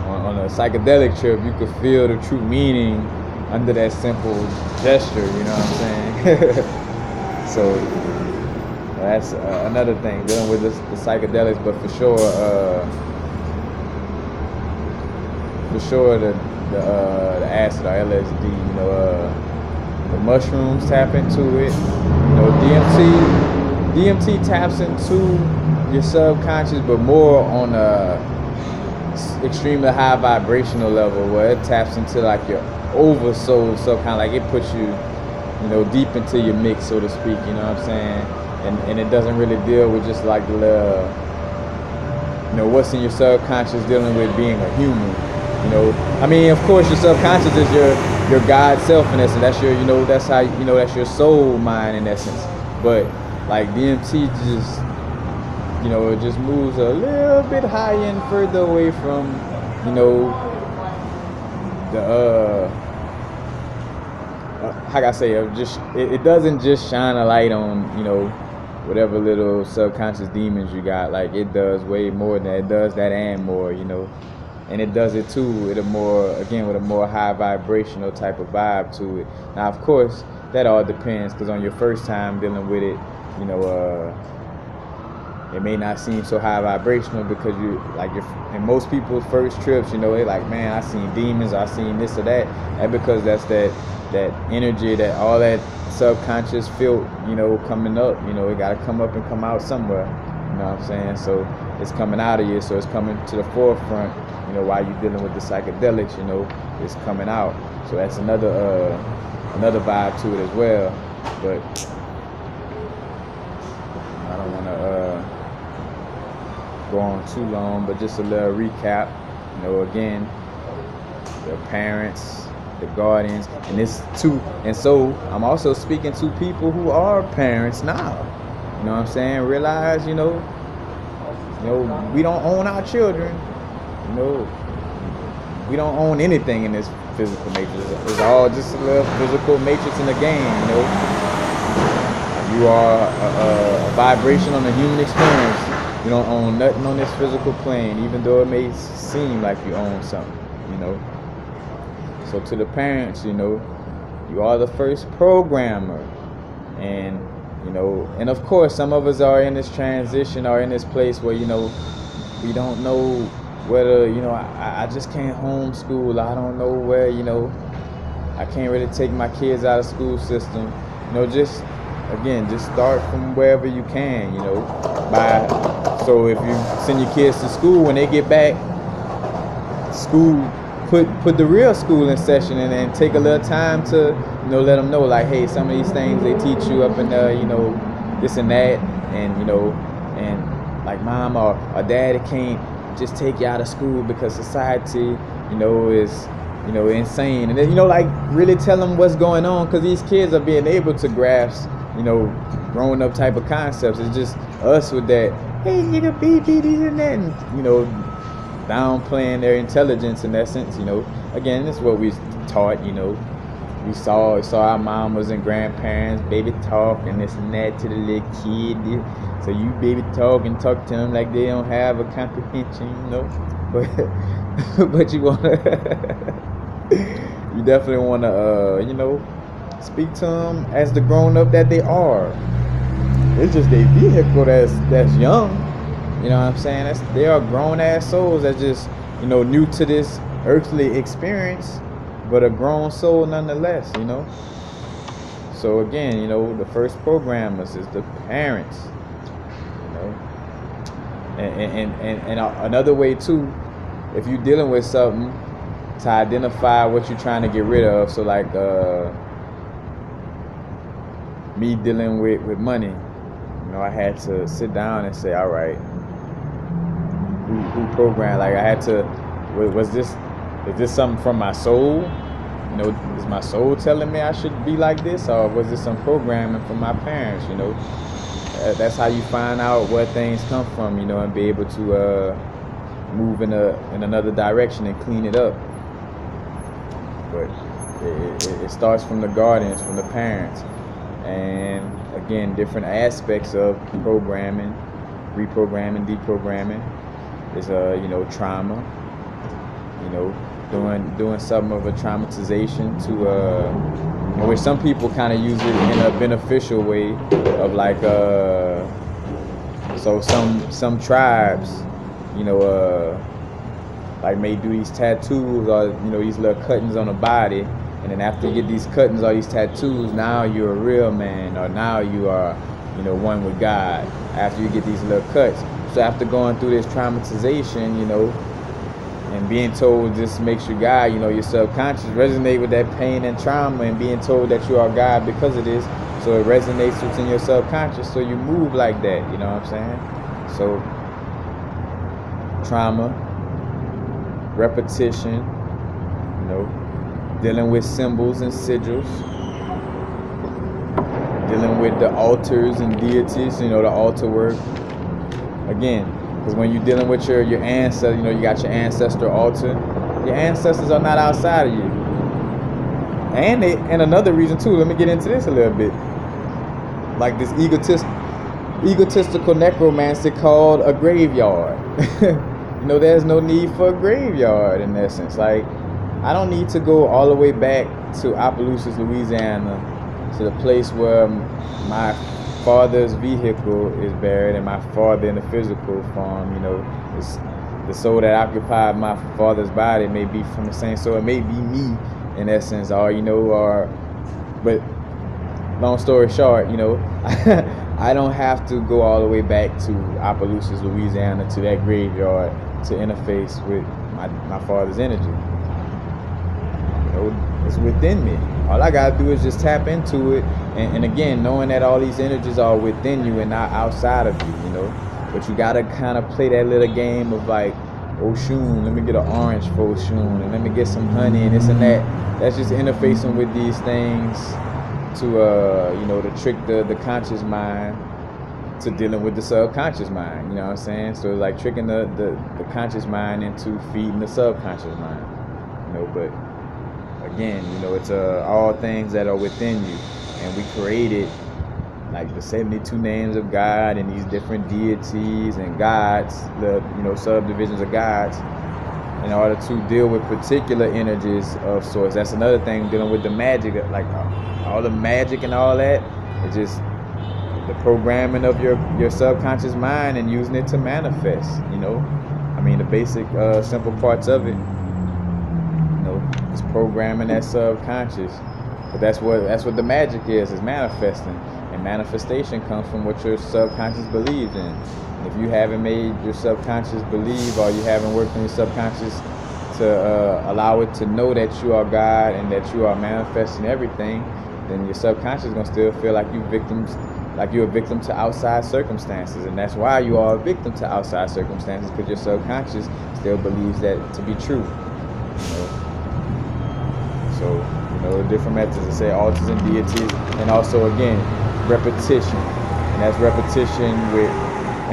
on a psychedelic trip, you could feel the true meaning under that simple gesture. You know what I'm saying? So that's another thing dealing with the psychedelics, but for sure the acid or LSD, the mushrooms tap into it. DMT taps into your subconscious, but more on a extremely high vibrational level where it taps into like your oversoul, so kind of like it puts you, deep into your mix, so to speak. You know what I'm saying? And it doesn't really deal with just like the, what's in your subconscious dealing with being a human. I mean, of course, your subconscious is your God self in essence. That's your, that's how, that's your soul mind in essence. But like DMT just, it just moves a little bit higher and further away from, the how can I say, it doesn't just shine a light on, whatever little subconscious demons you got. Like, it does way more than that. It does that and more, and it does it too with a more high vibrational type of vibe to it. Now, of course, that all depends, because on your first time dealing with it, it may not seem so high vibrational because in most people's first trips, they're like, man, I seen demons, I seen this or that. And because that's that energy, that all that subconscious filth, coming up, it got to come up and come out somewhere. You know what I'm saying? So it's coming out of you, so it's coming to the forefront, while you're dealing with the psychedelics, it's coming out. So that's another vibe to it as well. But I don't want to go on too long, but just a little recap. Again, the parents, the guardians, and it's too. And so I'm also speaking to people who are parents now. You know what I'm saying? Realize, we don't own our children. We don't own anything in this physical matrix. It's all just a little physical matrix in the game. You are a vibration on the human experience. You don't own nothing on this physical plane, even though it may seem like you own something. So to the parents, you are the first programmer, and and of course, some of us are in this transition, or in this place where we don't know whether I just can't homeschool. I don't know where I can't really take my kids out of school system. Just start from wherever you can. So if you send your kids to school, when they get back, school. Put the real school in session, and take a little time to let them know, like, hey, some of these things they teach you up in there, this and that, and and like mom or dad can't just take you out of school because society is insane, and then like really tell them what's going on, because these kids are being able to grasp grown up type of concepts. It's just us with that, hey, nigga, be this and that, and downplaying their intelligence in essence. Again, this is what we taught. We saw our mamas and grandparents baby talk and this and that to the little kid. So you baby talk and talk to them like they don't have a comprehension, but you wanna you definitely wanna speak to them as the grown up that they are. It's just a vehicle that's young. You know what I'm saying? They are grown ass souls that just, new to this earthly experience, but a grown soul nonetheless, So again, the first programmers is the parents, And another way too, if you're dealing with something, to identify what you're trying to get rid of. So like me dealing with money, I had to sit down and say, all right, who programmed? Like I had to, is this something from my soul? Is my soul telling me I should be like this, or was this some programming from my parents? That's how you find out where things come from, and be able to move in another direction and clean it up. But it starts from the guardians, from the parents, and again, different aspects of programming, reprogramming, deprogramming. Is trauma, doing something of a traumatization to which some people kind of use it in a beneficial way of like so some tribes like may do these tattoos or these little cuttings on the body, and then after you get these cuttings or these tattoos, now you're a real man, or now you are one with God after you get these little cuts. So after going through this traumatization, and being told this makes you God, your subconscious resonate with that pain and trauma, and being told that you are God because of this, so it resonates within your subconscious, so you move like that, you know what I'm saying? So trauma, repetition, dealing with symbols and sigils, dealing with the altars and deities, the altar work. Again, because when you're dealing with your ancestors, you got your ancestor altar. Your ancestors are not outside of you. And another reason too, let me get into this a little bit. Like this egotistical necromancy called a graveyard. There's no need for a graveyard in essence. Like, I don't need to go all the way back to Opelousas, Louisiana, to the place where my father's vehicle is buried, and my father in the physical form, it's the soul that occupied my father's body may be from the same soul. It may be me in essence, or but long story short, I don't have to go all the way back to Opelousas, Louisiana, to that graveyard to interface with my father's energy. You know, it's within me. All I gotta do is just tap into it, and again, knowing that all these energies are within you and not outside of you. You know, but you gotta kind of play that little game of like, Oshun, let me get an orange for Oshun, and let me get some honey and this and that. That's just interfacing with these things to you know, to trick the conscious mind to dealing with the subconscious mind. You know what I'm saying? So it's like tricking the conscious mind into feeding the subconscious mind. You know, but again, you know, it's all things that are within you, and we created like the 72 names of God and these different deities and gods, the, you know, subdivisions of gods, in order to deal with particular energies of sorts. That's another thing, dealing with the magic, like all the magic and all that. It's just the programming of your subconscious mind and using it to manifest. You know, I mean, the basic simple parts of it, you know, is programming that subconscious. But that's what the magic is manifesting. And manifestation comes from what your subconscious believes in. And if you haven't made your subconscious believe, or you haven't worked on your subconscious to allow it to know that you are God and that you are manifesting everything, then your subconscious is gonna still feel like you're a victim to outside circumstances. And that's why you are a victim to outside circumstances, because your subconscious still believes that to be true. You know? So, you know, the different methods to say altars and deities, and also again, repetition. And that's repetition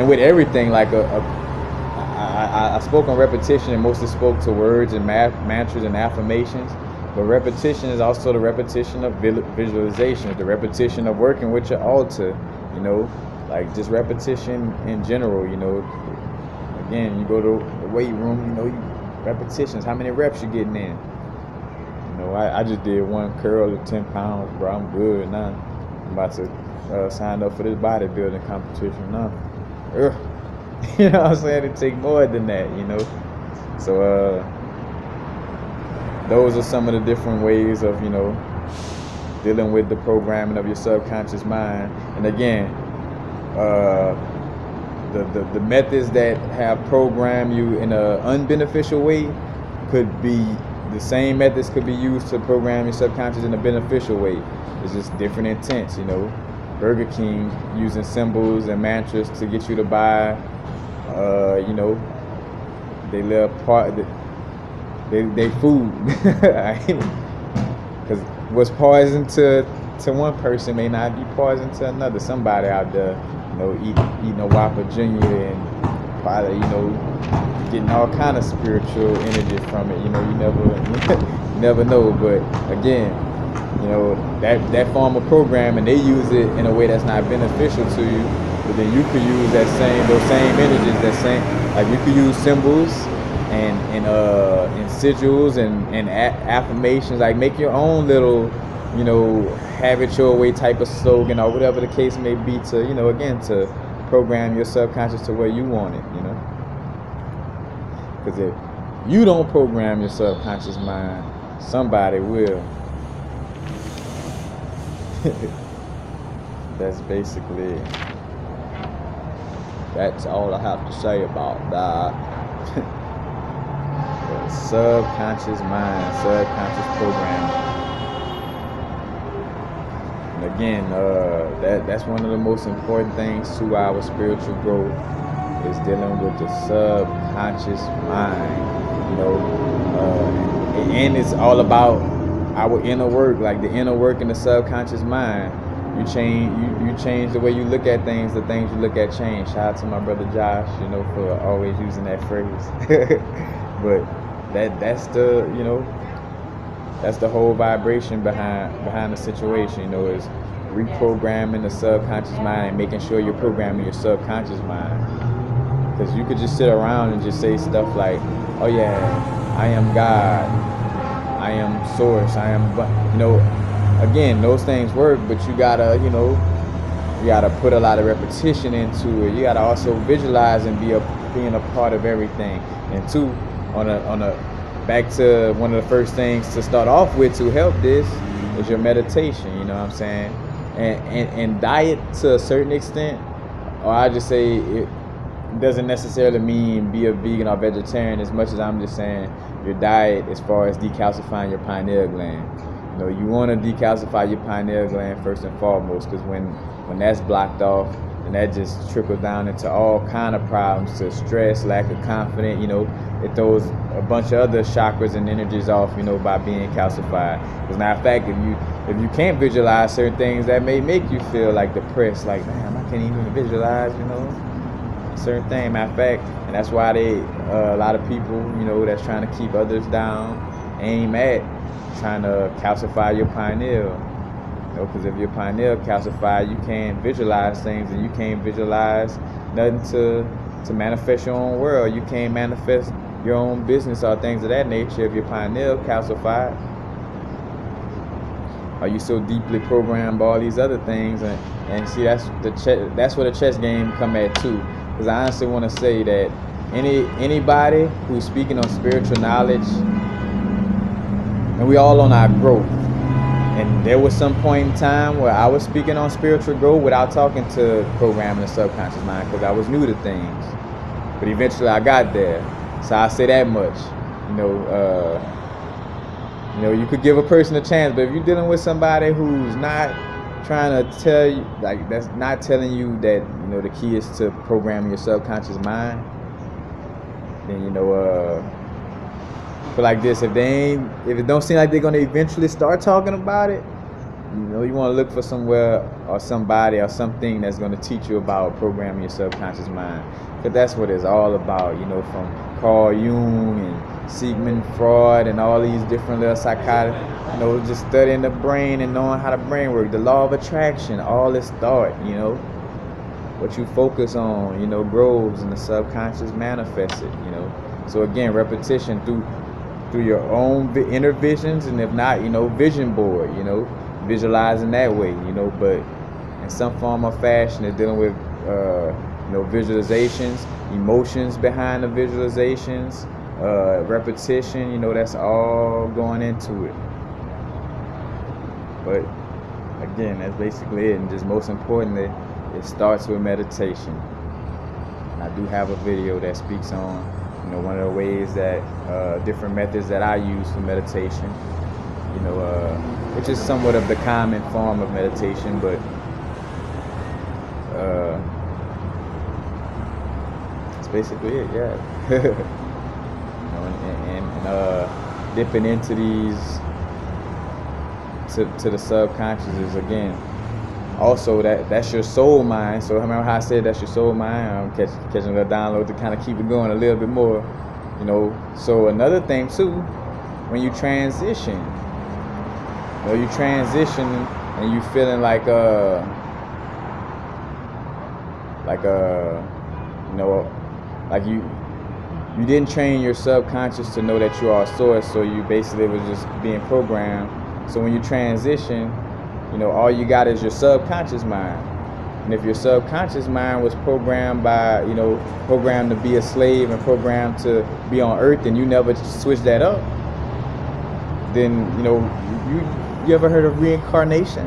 with everything. Like I spoke on repetition and mostly spoke to words and mantras and affirmations. But repetition is also the repetition of visualization, the repetition of working with your altar, you know, like just repetition in general. You know, again, you go to the weight room, you know, repetitions, how many reps you getting in. You know, I just did one curl of 10 pounds, bro. I'm good now. I'm about to sign up for this bodybuilding competition now. You know what I'm saying? It take more than that, you know. So those are some of the different ways of, you know, dealing with the programming of your subconscious mind. And again, the methods that have programmed you in an unbeneficial way could be the same methods could be used to program your subconscious in a beneficial way. It's just different intents, you know. Burger King using symbols and mantras to get you to buy, you know, they live part. They food, because what's poison to one person may not be poison to another. Somebody out there, you know, eating a Whopper Jr. and probably, you know, getting all kind of spiritual energy from it. You know, you never know. But again, you know, that form of programming, they use it in a way that's not beneficial to you. But then you could use those same energies, like you could use symbols and sigils and affirmations, like make your own little, you know, have it your way type of slogan or whatever the case may be, to, you know, again, to program your subconscious to where you want it, you know. Because if you don't program your subconscious mind, somebody will. That's basically it. That's all I have to say about that. Subconscious mind, subconscious programming. And again, that's one of the most important things to our spiritual growth, is dealing with the subconscious mind. You know, and it's all about our inner work, like the inner work in the subconscious mind. You change the way you look at things. The things you look at change. Shout out to my brother Josh, you know, for always using that phrase. But that's the, you know, that's the whole vibration behind the situation. You know, is reprogramming the subconscious mind and making sure you're programming your subconscious mind. Because you could just sit around and just say stuff like, "Oh yeah, I am God. I am Source. I am," you know. Again, those things work, but you gotta, you know, you gotta put a lot of repetition into it. You gotta also visualize and being a part of everything. And two, on a back to one of the first things to start off with to help this is your meditation. You know what I'm saying? And diet to a certain extent, or I just say doesn't necessarily mean be a vegan or vegetarian, as much as I'm just saying your diet as far as decalcifying your pineal gland. You know, you want to decalcify your pineal gland first and foremost, because when that's blocked off, and that just trickles down into all kind of problems, to stress, lack of confidence. You know, it throws a bunch of other chakras and energies off, you know, by being calcified. As a matter of fact, if you can't visualize certain things, that may make you feel like depressed, like, damn, I can't even visualize, you know, certain thing. Matter of fact, and that's why a lot of people, you know, that's trying to keep others down, aim at trying to calcify your pineal. You know, because if your pineal calcified, you can't visualize things, and you can't visualize nothing to manifest your own world. You can't manifest your own business or things of that nature if your pineal calcified. Are you so deeply programmed by all these other things? And see, that's where the chess game come at too. Because I honestly want to say that anybody who's speaking on spiritual knowledge, and we all on our growth. And there was some point in time where I was speaking on spiritual growth without talking to programming the subconscious mind, because I was new to things. But eventually I got there. So I say that much. You know, you could give a person a chance, but if you're dealing with somebody who's not trying to tell you, like, that's not telling you that, you know, the key is to program your subconscious mind, then, you know, but like this, if it don't seem like they're gonna eventually start talking about it, you know, you want to look for somewhere or somebody or something that's going to teach you about programming your subconscious mind, because that's what it's all about. You know, from Carl Jung and Sigmund Freud and all these different little psychotic, you know, just studying the brain and knowing how the brain works, the law of attraction, all this thought. You know, what you focus on, you know, grows, and the subconscious manifests it. You know, so again, repetition through your own inner visions, and if not, you know, vision board, you know, visualizing that way, you know, but in some form or fashion, it's dealing with, you know, visualizations, emotions behind the visualizations, repetition, you know, that's all going into it. But again, that's basically it, and just most importantly, it starts with meditation. And I do have a video that speaks on, you know, one of the ways that different methods that I use for meditation, you know, which is somewhat of the common form of meditation, but that's basically it, yeah. You know, and dipping into these to the subconscious is, again, also that's your soul mind. So remember how I said that's your soul mind? I'm catching the download to kind of keep it going a little bit more, you know. So another thing too, when you transition, you know, you transition and you feeling like you know, like you didn't train your subconscious to know that you are a source, so you basically was just being programmed. So when you transition, you know, all you got is your subconscious mind. And if your subconscious mind was programmed by, you know, programmed to be a slave and programmed to be on earth, and you never switch that up, then, you know, you ever heard of reincarnation?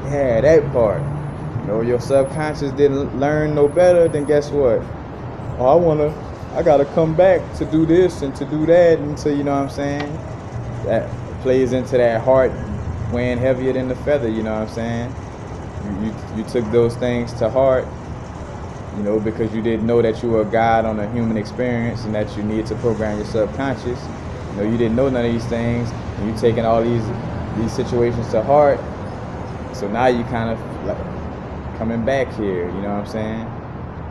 Yeah, that part. You know, your subconscious didn't learn no better, then guess what? Oh, I gotta come back to do this and to do that, and to, you know what I'm saying? That plays into that heart weighing heavier than the feather, you know what I'm saying? You took those things to heart, you know, because you didn't know that you were a guide on a human experience, and that you need to program your subconscious. You know, you didn't know none of these things, and you taking all these situations to heart. So now you kind of like coming back here, you know what I'm saying?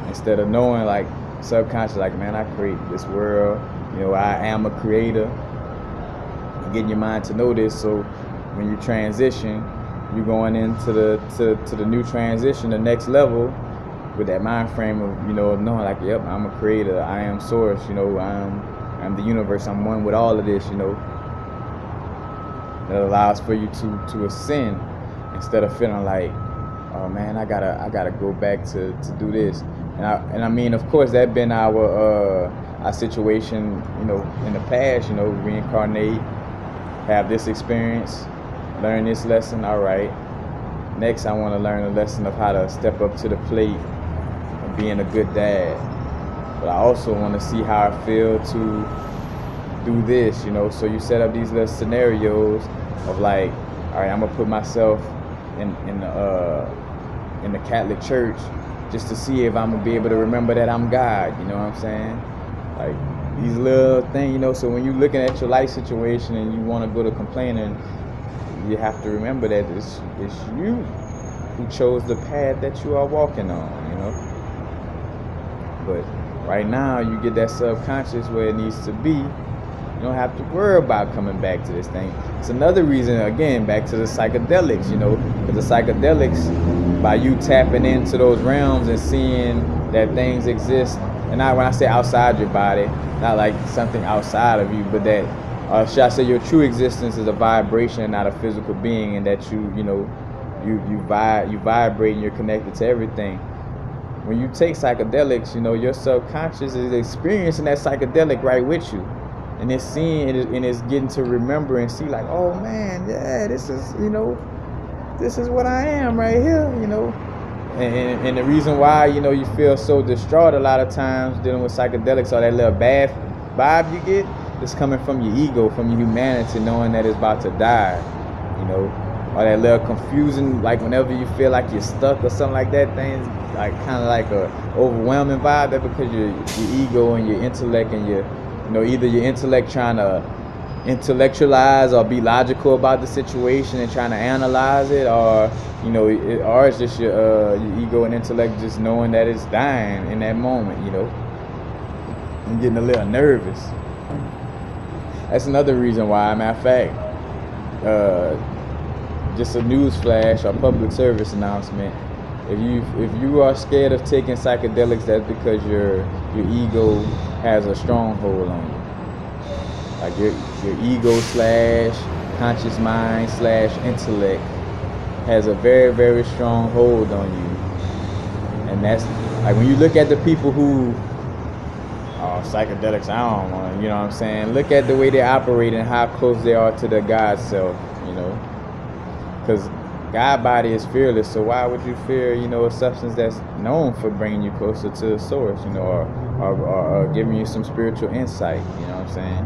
Instead of knowing, like, subconscious, like, man, I create this world, you know, I am a creator. And getting your mind to know this, so when you transition, you're going into the new transition, the next level, with that mind frame of, you know, knowing, like, yep, I'm a creator, I am source, you know, I'm the universe, I'm one with all of this, you know. That allows for you to ascend, instead of feeling like, oh man, I gotta go back to do this. And I mean, of course, that been our situation, you know, in the past, you know, reincarnate, have this experience, learn this lesson. All right, next I want to learn a lesson of how to step up to the plate and being a good dad. But I also want to see how I feel to do this, you know. So you set up these little scenarios of like, all right, I'm gonna put myself in the Catholic Church just to see if I'm gonna be able to remember that I'm God. You know what I'm saying? Like these little things, you know. So when you're looking at your life situation and you want to go to complaining, you have to remember that it's you who chose the path that you are walking on. You know. But right now, you get that subconscious where it needs to be. You don't have to worry about coming back to this thing. It's another reason, again, back to the psychedelics, you know, because the psychedelics, by you tapping into those realms and seeing that things exist, and not when I say outside your body, not like something outside of you, but that, should I say your true existence is a vibration and not a physical being, and that you vibrate and you're connected to everything. When you take psychedelics, you know, your subconscious is experiencing that psychedelic right with you. And it's seeing and it's getting to remember and see like, oh man, yeah, this is what I am right here, you know. And the reason why, you know, you feel so distraught a lot of times dealing with psychedelics or that little bad vibe you get, is coming from your ego, from your humanity, knowing that it's about to die, you know. Or that little confusing, like whenever you feel like you're stuck or something like that, things like kind of like a overwhelming vibe. That because your ego and your intellect and your, you know, either your intellect trying to intellectualize or be logical about the situation and trying to analyze it, or you know, or it's just your ego and intellect just knowing that it's dying in that moment, you know, and getting a little nervous. That's another reason why. Matter of fact, just a news flash or public service announcement. If you are scared of taking psychedelics, that's because your ego has a stronghold on you. Like your ego / conscious mind / intellect has a very, very strong hold on you. And that's like when you look at the people who psychedelics, I don't want to, you know what I'm saying? Look at the way they operate and how close they are to the God self, you know. Because God body is fearless, so why would you fear, you know, a substance that's known for bringing you closer to the source, you know, or giving you some spiritual insight, you know what I'm saying?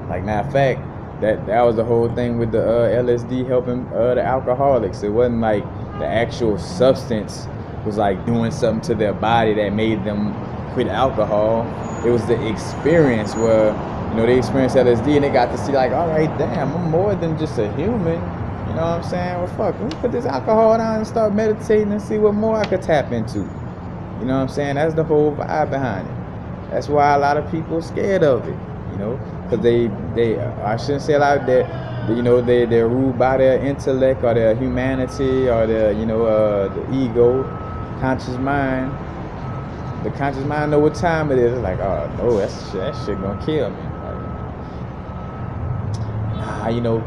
Like, matter of fact, that was the whole thing with the LSD helping the alcoholics. It wasn't like the actual substance was like doing something to their body that made them quit alcohol. It was the experience where, you know, they experienced LSD and they got to see like, all right, damn, I'm more than just a human. You know what I'm saying? Well, fuck, let me put this alcohol down and start meditating and see what more I could tap into. You know what I'm saying? That's the whole vibe behind it. That's why a lot of people are scared of it, you know, because I shouldn't say a lot of that, you know, they're ruled by their intellect or their humanity or their, you know, the ego, conscious mind. The conscious mind know what time it is. It's like, oh no, that shit gonna kill me. You know,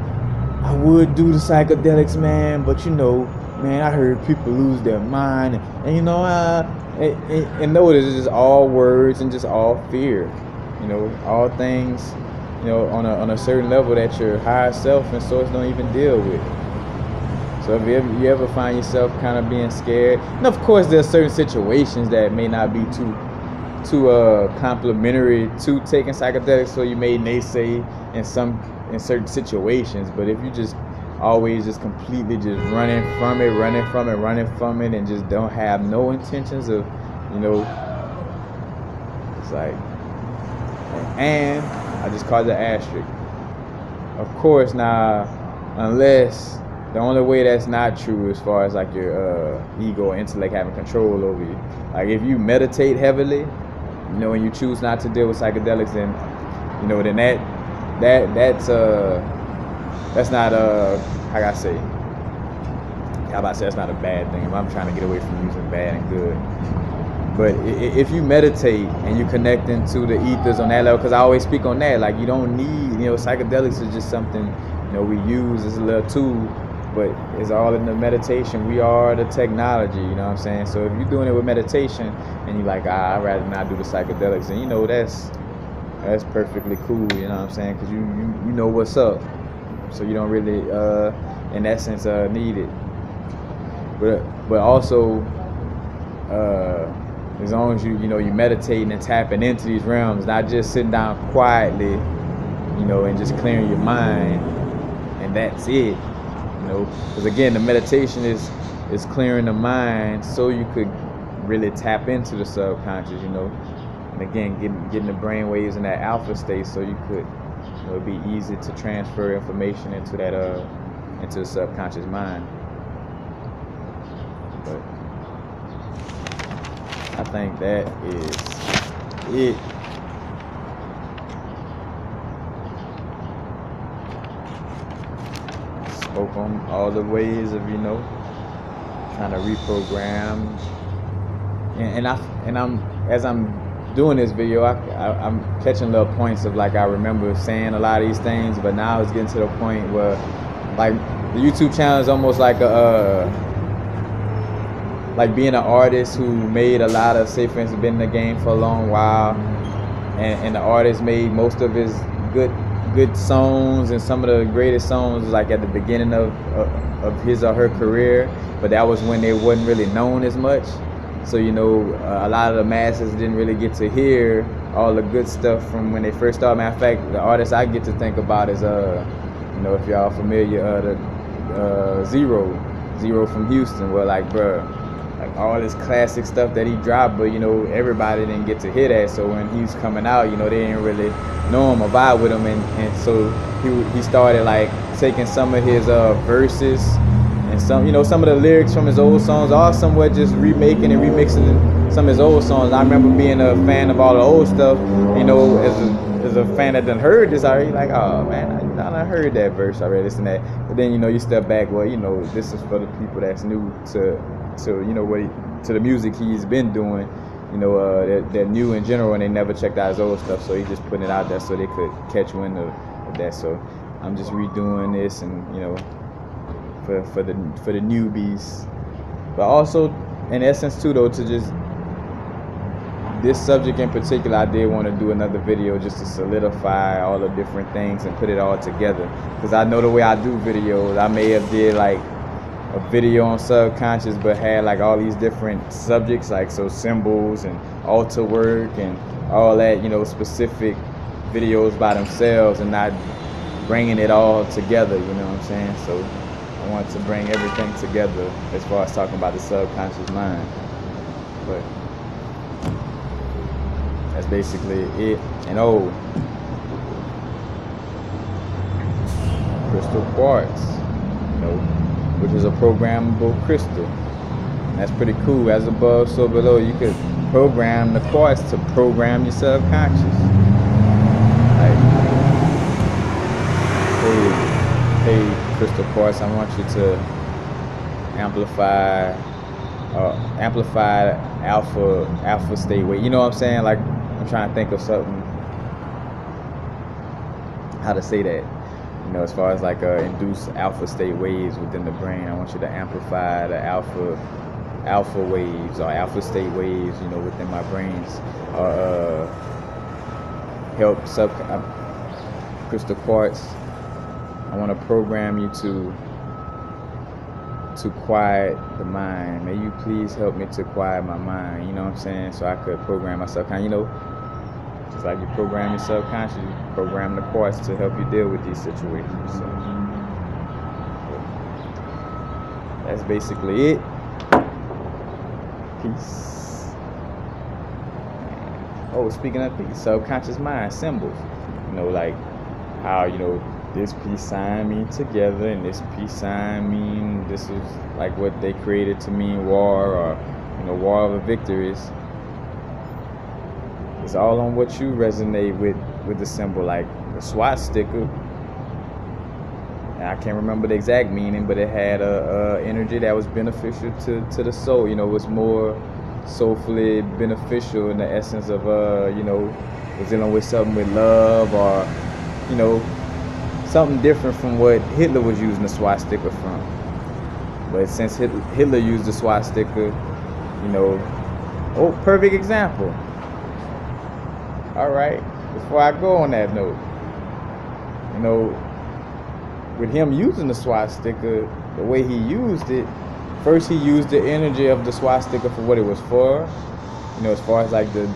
I would do the psychedelics, man, but you know, man, I heard people lose their mind, and you know, and notice it's just all words and just all fear, you know, all things, you know, on a certain level that your higher self and source don't even deal with. So if you ever find yourself kind of being scared, and of course there's certain situations that may not be too complimentary to taking psychedelics, so you may naysay in certain situations. But if you just always just completely just running from it and just don't have no intentions of, you know, it's like, and I just call it the asterisk. Of course, now, unless the only way that's not true as far as like your ego or intellect having control over you, like if you meditate heavily, you know, and you choose not to deal with psychedelics, then, you know, then that's not how can I say? How about I say that's not a bad thing? I'm trying to get away from using bad and good. But if you meditate and you connect into the ethers on that level, because I always speak on that, like you don't need, you know, psychedelics is just something, you know, we use as a little tool, but it's all in the meditation. We are the technology, you know what I'm saying? So if you're doing it with meditation and you're like, I'd rather not do the psychedelics, and you know, that's perfectly cool, you know what I'm saying? Because you know what's up. So you don't really, in that sense, need it. But also, as long as you meditating and tapping into these realms, not just sitting down quietly, and just clearing your mind, and that's it. Because again, the meditation is clearing the mind so you could really tap into the subconscious, and again, getting the brain waves in that alpha state, so you could, it'd be easy to transfer information into that into the subconscious mind. But I think that is it. Spoke on all the ways of trying to reprogram, and I'm as I'm doing this video, I'm catching little points of like I remember saying a lot of these things, but now it's getting to the point where like the YouTube channel is almost like like being an artist who made a lot of, say for instance, been in the game for a long while, and the artist made most of his good songs, and some of the greatest songs like at the beginning of his or her career, but that was when they wasn't really known as much. So a lot of the masses didn't really get to hear all the good stuff from when they first started. Matter of fact, the artist I get to think about is if y'all familiar, the Zero from Houston. Well, like bruh, like all this classic stuff that he dropped, but everybody didn't get to hear that. So when he was coming out, they didn't really know him or vibe with him, and so he started like taking some of his verses and some of the lyrics from his old songs, all somewhat just remaking and remixing some of his old songs. I remember being a fan of all the old stuff, as a fan that done heard this already, like, oh man, I done heard that verse already, this and that. But then you step back, well, this is for the people that's new to the music he's been doing. They're new in general and they never checked out his old stuff, so he's just putting it out there so they could catch wind of that. So I'm just redoing this, and for the newbies, but also in essence too, though, to just this subject in particular, I did want to do another video just to solidify all the different things and put it all together, because I know the way I do videos, I may have did like a video on subconscious but had like all these different subjects, like so symbols and altar work and all that, specific videos by themselves, and not bringing it all together, you know what I'm saying? So I wanted to bring everything together as far as talking about the subconscious mind. But that's basically it. And crystal quartz, which is a programmable crystal. And that's pretty cool. As above, so below. You could program the quartz to program your subconscious. Like, hey, crystal quartz, I want you to amplify alpha state wave. You know what I'm saying? Like, I'm trying to think of something, how to say that. As far as like induce alpha state waves within the brain, I want you to amplify the alpha waves or alpha state waves, within my brains. Help crystal quartz. I want to program you to quiet the mind. May you please help me to quiet my mind. You know what I'm saying? So I could program myself. Just like you program your subconscious, you program the quartz to help you deal with these situations. So that's basically it. Peace. Oh, speaking of peace, subconscious mind symbols. Like how this peace sign mean together, and this peace sign mean this is like what they created to mean war, or war over victories. It's all on what you resonate with the symbol. Like the swastika, and I can't remember the exact meaning, but it had a energy that was beneficial to the soul. It was more soulfully beneficial in the essence of was dealing with something with love, or something different from what Hitler was using the swastika from. But since Hitler used the swastika, perfect example. All right, before I go on that note, with him using the swastika, the way he used it, first he used the energy of the swastika for what it was for, you know, as far as like the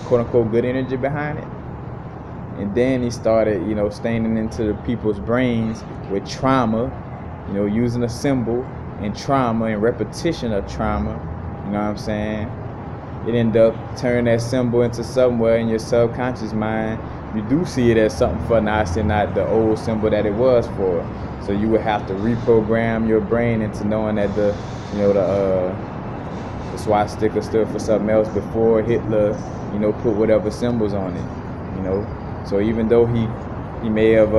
quote unquote good energy behind it. And then he started, you know, staining into the people's brains with trauma, you know, using a symbol and trauma and repetition of trauma, you know what I'm saying? It ended up turning that symbol into somewhere in your subconscious mind. You do see it as something for Nazi, not the old symbol that it was for. So you would have to reprogram your brain into knowing that the swastika stood for something else before Hitler, you know, put whatever symbols on it, you know. So even though he may have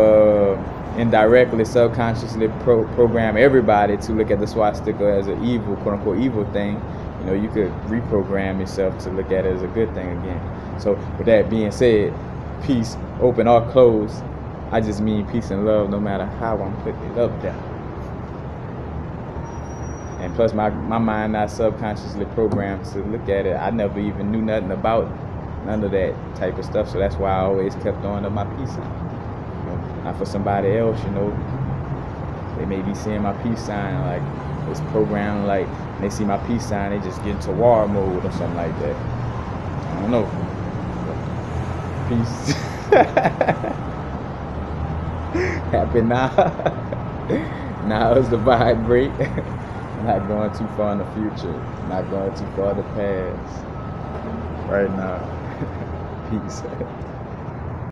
indirectly, subconsciously programmed everybody to look at the swastika as an evil, quote unquote, evil thing, you know, you could reprogram yourself to look at it as a good thing again. So with that being said, peace, open or closed, I just mean peace and love no matter how I'm putting it up there. And plus my mind not subconsciously programmed to look at it. I never even knew nothing about none of that type of stuff. So that's why I always kept throwing up my peace sign. You know, not for somebody else, you know. They may be seeing my peace sign like it's programmed, like when they see my peace sign, they just get into war mode or something like that. I don't know. Peace. Happy now. Now is the vibrate. Not going too far in the future. Not going too far in the past. Right now. Peace.